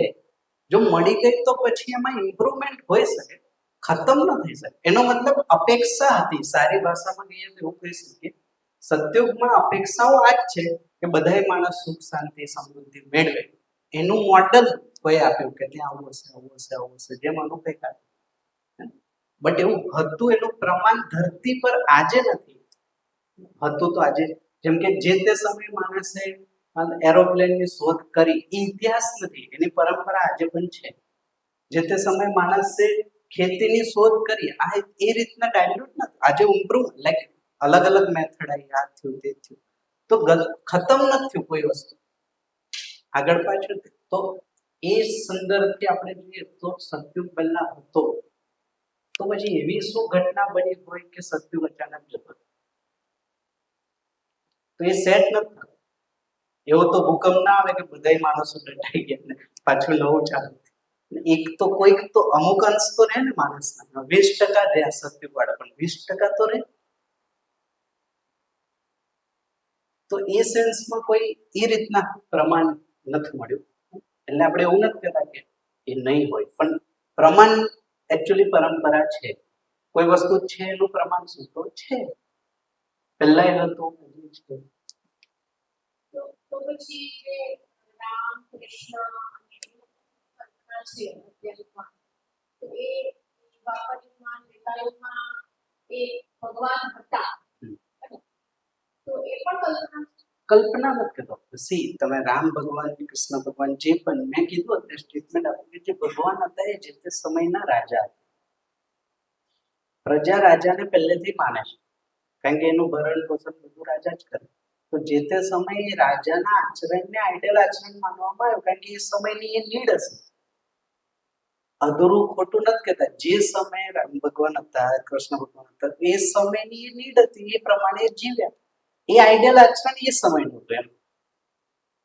જો મળી ગઈ તો પછી એમાં ઇમ્પ્રુવમેન્ટ હોઈ શકે, ખતમ ન થઈ શકે. એનો મતલબ અપેક્ષા હતી. સારી ભાષામાં કહીએ તો એવું કહી શકીએ, સતયુગમાં અપેક્ષાઓ આ જ છે કે બધાય માણસ સુખ શાંતિ સમૃદ્ધિ મેળવે. એનું મોડલ કોઈ આપ્યું કે ત્યાં આવું હશે આવું હશે આવું હશે, જેમ અનુભવ થાય. બટ એવું હતું એનું પ્રમાણ ધરતી પર આજે નથી. હતું તો આજે, જેમ કે જે તે સમયે માણસે એરોપ્લેનની શોધ કરી, એ ઇતિહાસ નથી, એની પરંપરા આજે પણ છે. જે તે સમયે માણસે ખેતીની શોધ કરી, આ એ રીતના ડાયલ્યુટ નથી. આજે ઇમ્પ્રુવ લાઈક અલગ અલગ મેથડ આવી, આ થયું તે થયું, તો ખતમ નથી થયું કોઈ વસ્તુ, આગળ પાછળ. તો એ સંદર્ભથી આપણે જોઈએ તો સતયુગ પહેલા હતો, તો પછી એવી શું ઘટના બની હોય કે સતયુગ અચાનક જતો, તો એ સેટ નથી. એવો તો ભૂકંપ ના આવે કે બધાય માણસો દટાઈ ગયા ને પાછું નવું ચાલુ. એક તો કોઈક તો અમુક અંશ તો રહે ને માણસના, 20% રહે સતયુગ વાળા, પણ 20% તો રહે. તો એ સેન્સમાં કોઈ એ રીતના પ્રમાણ નથી મળ્યું. એટલે આપણે એવું નથી કહેતા કે એ નહીં હોય, પણ પ્રમાણ એકચ્યુઅલી પરંપરા છે. કોઈ વસ્તુ છે એનું પ્રમાણ શું તો છે, પહેલા હતું હજી છે. તો પછી જે રામ કૃષ્ણ છે અત્યારમાં, તો એ દ્વાપરયુગમાં ત્રેતાયુગમાં એ ભગવાન હતા, તો એ પણ કલ્પના નથી કરતો. સી તમે રામ ભગવાન કૃષ્ણ ભગવાન જે પણ મેં કીધું અત્યારે સ્ટેટમેન્ટ આપ્યું કે જે ભગવાન હતા એ જે તે સમયના રાજા હતા. પ્રજા રાજાને પહેલેથી માને છે, કારણ કે એનું ભરણ પોષણ બધું રાજા જ કરે. તો જે તે સમયે રાજાના આચરણને આઈડિયલ આચરણ માનવામાં આવ્યું, કારણ કે એ સમયની એ નીડ હશે. અધૂરું ખોટું નથી કહેતા, જે સમયે રામ ભગવાન હતા કૃષ્ણ ભગવાન હતા એ સમયની એ નીડ હતી, એ પ્રમાણે જીવ્યા. એ આઈડિયલ આચરણ એ સમયનું હતું એમ.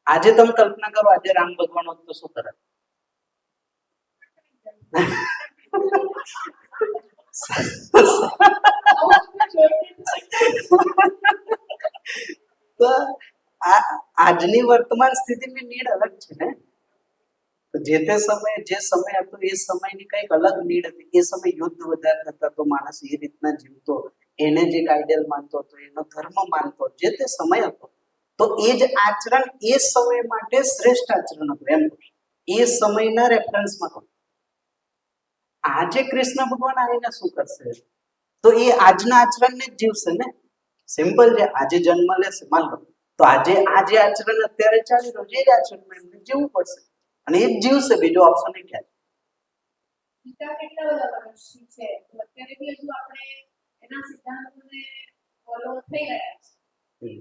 આજે તમે કલ્પના કરો, આજે રામ ભગવાન હોત તો શું કરે? તો આજની વર્તમાન સ્થિતિની નીડ અલગ છે ને. તો જે તે સમયે જે સમય હતો એ સમયની કંઈક અલગ નીડ હતી. એ સમય યુદ્ધ વધારે થતા તો માણસ એ રીતના જીવતો, એને જે આઈડિયલ માનતો હતો, એનો ધર્મ માનતો, જે તે સમય હતો. તો એ જ આચરણ એ સમય માટે શ્રેષ્ઠ આચરણ હતું એમ, એ સમયના રેફરન્સમાં હતું. આજે કૃષ્ણ ભગવાન આવીને શું કરશે? તો એ આજના આચરણને જ જીવશે ને. સિમ્પલ છે, આજે જન્મ લેશે માન લો, તો આજે આ જે આચરણ અત્યારે ચાલી રહ્યું છે એ જ આચરણમાં એમને જીવવું પડશે, અને એ જ જીવશે, બીજો ઓપ્શન એ ક્યાં? ગીતા કેટલા બધા વર્ષની છે, તો અત્યારે બી હજુ આપણે એના સિદ્ધાંતોને ફોલો થઈ રહ્યા છે.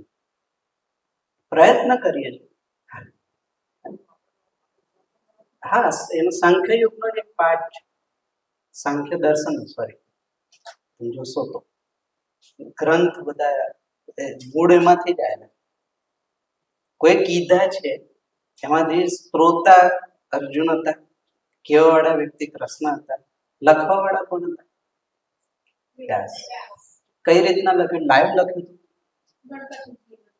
પ્રયત્ન કરીએ છીએ. હા, એનો સાંખ્ય યુગનો એક પાઠ છે, સાંખ્ય દર્શન, સોરી તમે જોશો તો ગ્રંથ બધા મૂળ એમાંથી જ આવેલા. કોઈ કીધા છે એમાંથી સ્ત્રોતા અર્જુન હતા, કહેવા વાળા વ્યક્તિ કૃષ્ણ હતા, લખવા વાળા કોણ હતા? વ્યાસ. કઈ રીતના લખ્યું? લાઈવ લખ્યું હતું.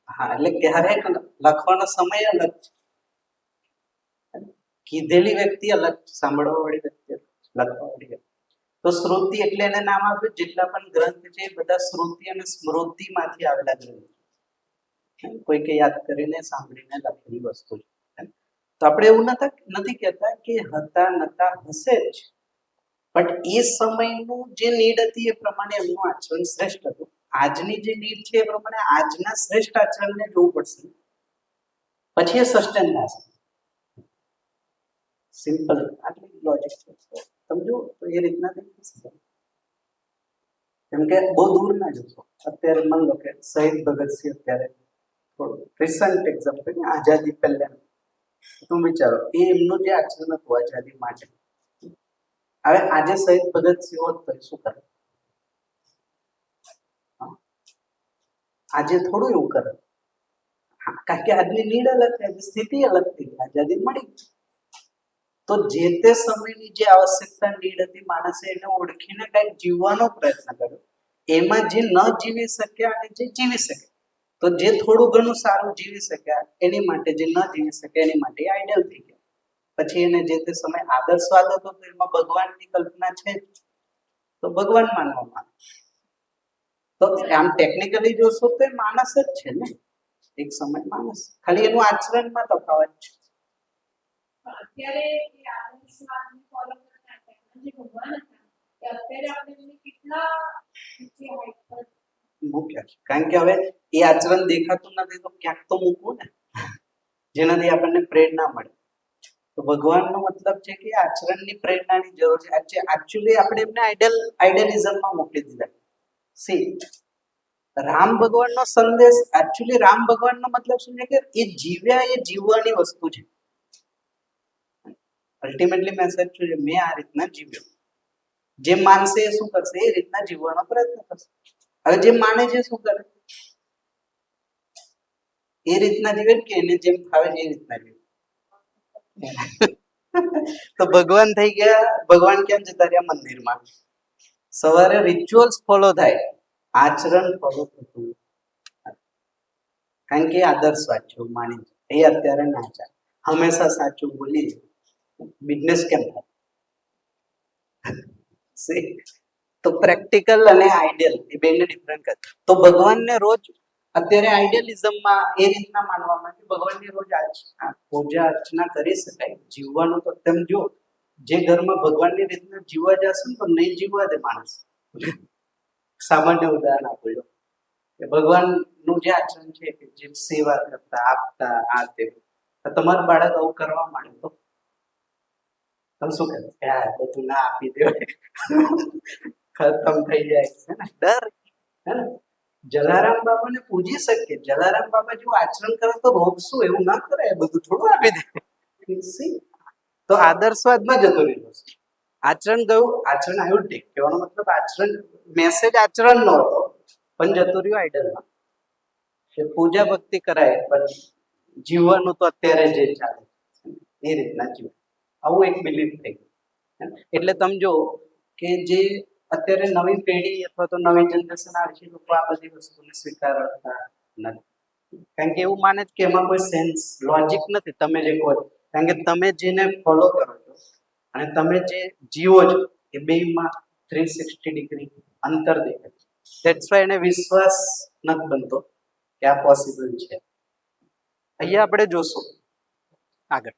હા, એટલે ક્યારે લખવાનો સમય અલગ છે, કીધેલી વ્યક્તિ અલગ, સાંભળવા વાળી વ્યક્તિ અલગ, લખવા વાળી વ્યક્તિ. તો શ્રુતિ એટલે એને નામ આપ્યું, જેટલા પણ ગ્રંથ છે એ બધા શ્રુતિ અને સ્મૃતિમાંથી આવેલા ગ્રંથ, કોઈકે યાદ કરીને સાંભળીને લખેલી વસ્તુ છે. તો આપણે એવું નથી કહેતા કે હતા નતા હશે જ, બટ એ સમયનું જે નીડ હતી એ પ્રમાણે એમનું આચરણ શ્રેષ્ઠ હતું. આજની જે નીડ છે એ પ્રમાણે આજના શ્રેષ્ઠ આચરણને જોવું પડશે, પછી એ સસ્ટેન થશે. સિમ્પલ આટલી લોજિક છે. સમજો તો એ રીતના થઈ શકે. કેમ કે બહુ દૂર ના જશો. અત્યારે માની લો કે શહીદ ભગતસિંહ અત્યારે થોડું રિસન્ટ એક્ઝામ્પલ, આઝાદી પહેલા તમે વિચારો એ એમનું જે આચરણ હતું આઝાદી માટે, હવે આજે શહીદ ભગતસિંહ હોત તો શું કરે? આજે થોડું એવું કરે, કારણ કે આજની નીડ અલગ છે, આજની સ્થિતિ અલગ થઈ ગઈ, આઝાદી મળી. તો જે તે સમયની જે આવશ્યકતા નીડ હતી માણસે એને ઓળખીને કંઈક જીવવાનો પ્રયત્ન કર્યો. એમાં જે ન જીવી શક્યા અને જે જીવી શકે, તો જે થોડું ઘણું સારું જીવી શક્યા એની માટે, જે ન જીવી શકે એની માટે આઈડિયલ થઈ ગયા. પછી એને જે તે સમય આદર્શવાદ હતો તો એમાં ભગવાનની કલ્પના છે જ, તો ભગવાન માનવામાં આવે. તો આમ ટેકનિકલી જોશો તો એ માણસ જ છે ને, એક સમય માણસ, ખાલી એનું આચરણમાં તફાવત છે. અત્યારે એ આદર્શવાદને ફોલો કરતા ટેકનોલોજી ભગવાન હતા, એ અત્યારે આપણે એને કેટલા ઊંચી હાઈટ પર મૂક્યા છે. કારણ કે હવે એ આચરણ દેખાતું નથી તો ક્યાંક તો મૂકવું ને, જેનાથી આપણને પ્રેરણા મળે. તો ભગવાનનો મતલબ છે કે આચરણની પ્રેરણાની જરૂર છે. એકચ્યુઅલી આપણે એમને આઈડિયલિઝમમાં મોકલી દીધા. સી રામ ભગવાનનો સંદેશ, એકચ્યુઅલી રામ ભગવાનનો મતલબ શું છે કે એ જીવ્યા, એ જીવવાની વસ્તુ છે. અલ્ટિમેટલી મેસેજ શું છે? મેં આ રીતના જીવ્યો. જે માનશે એ શું કરશે? એ રીતના જીવવાનો પ્રયત્ન કરશે. હવે જે માને છે શું કરે? એ રીતના જીવે કે એને જેમ ફાવે એ રીતના જીવે. તો ભગવાન થઈ ગયા. ભગવાન ક્યાં જતા રહ્યા? મંદિરમાં. સવારે રિચ્યુઅલ્સ ફોલો થાય, આચરણ ફોલો થતું, કારણ કે આદર્શ સાચું માની એ અત્યારે ના ચાલે. હંમેશા સાચું બોલી બિઝનેસ કેમ થાય? તો પ્રેક્ટિકલ અને આઈડિયલ એ બેને ડિફરન્ટ કરે. તો ભગવાનને રોજ અત્યારે આઈડિયલિઝમમાં એ રીતના માનવામાં કે ભગવાનની રોજ પૂજા અર્ચના કરી શકાય. જીવવાનું તો તેમ જો જે ઘરમાં ભગવાનની રીતના જીવવા જશે ને તો નહીં જીવવા દે માણસ. સામાન્ય ઉદાહરણ આપું છું કે ભગવાનનું જે આચરણ છે કે જે સેવા કરતા, આપતા, આ તે, તમારું બાળક આવું કરવા માંડે તો તમે શું કહે? યાર બધું ના આપી દેવાય, ખતમ થઈ જાય છે ને, ડર. હે ને? જલારામ બાબાને પૂજી શકીએ, જલારામ બાબા જેવું આચરણ કરે તો રોકશું, એવું ના કરે, બધું થોડું આપી દે. તો આદર્શવાદમાં જતો રહ્યો છે. આચરણ ગયું, આચરણ આવ્યું ઠીક, કહેવાનો મતલબ આચરણ, મેસેજ આચરણ નો હતો પણ જતો રહ્યો આઈડલમાં. પૂજા ભક્તિ કરાય પણ જીવવાનું તો અત્યારે જે ચાલે એ રીતના જીવ, આવું એક બિલીફ થઈ ગયું. એટલે તમે જો કે જે અત્યારે નવી પેઢી અથવા તો નવી જનરેશન આવે છે, લોકો આ બધી વસ્તુને સ્વીકારતા નથી. કારણ કે એવું માને છે કે એમાં કોઈ સેન્સ, લોજિક નથી. તમે જે કહો, કારણ કે તમે જેને ફોલો કરો છો અને તમે જે જીવો છો એ બેમાં 360 ડિગ્રી અંતર દેખાય છે. ધેટ્સ વાય એને વિશ્વાસ નથી બનતો કે આ પોસિબલ છે. અહીંયા આપણે જોશું આગળ.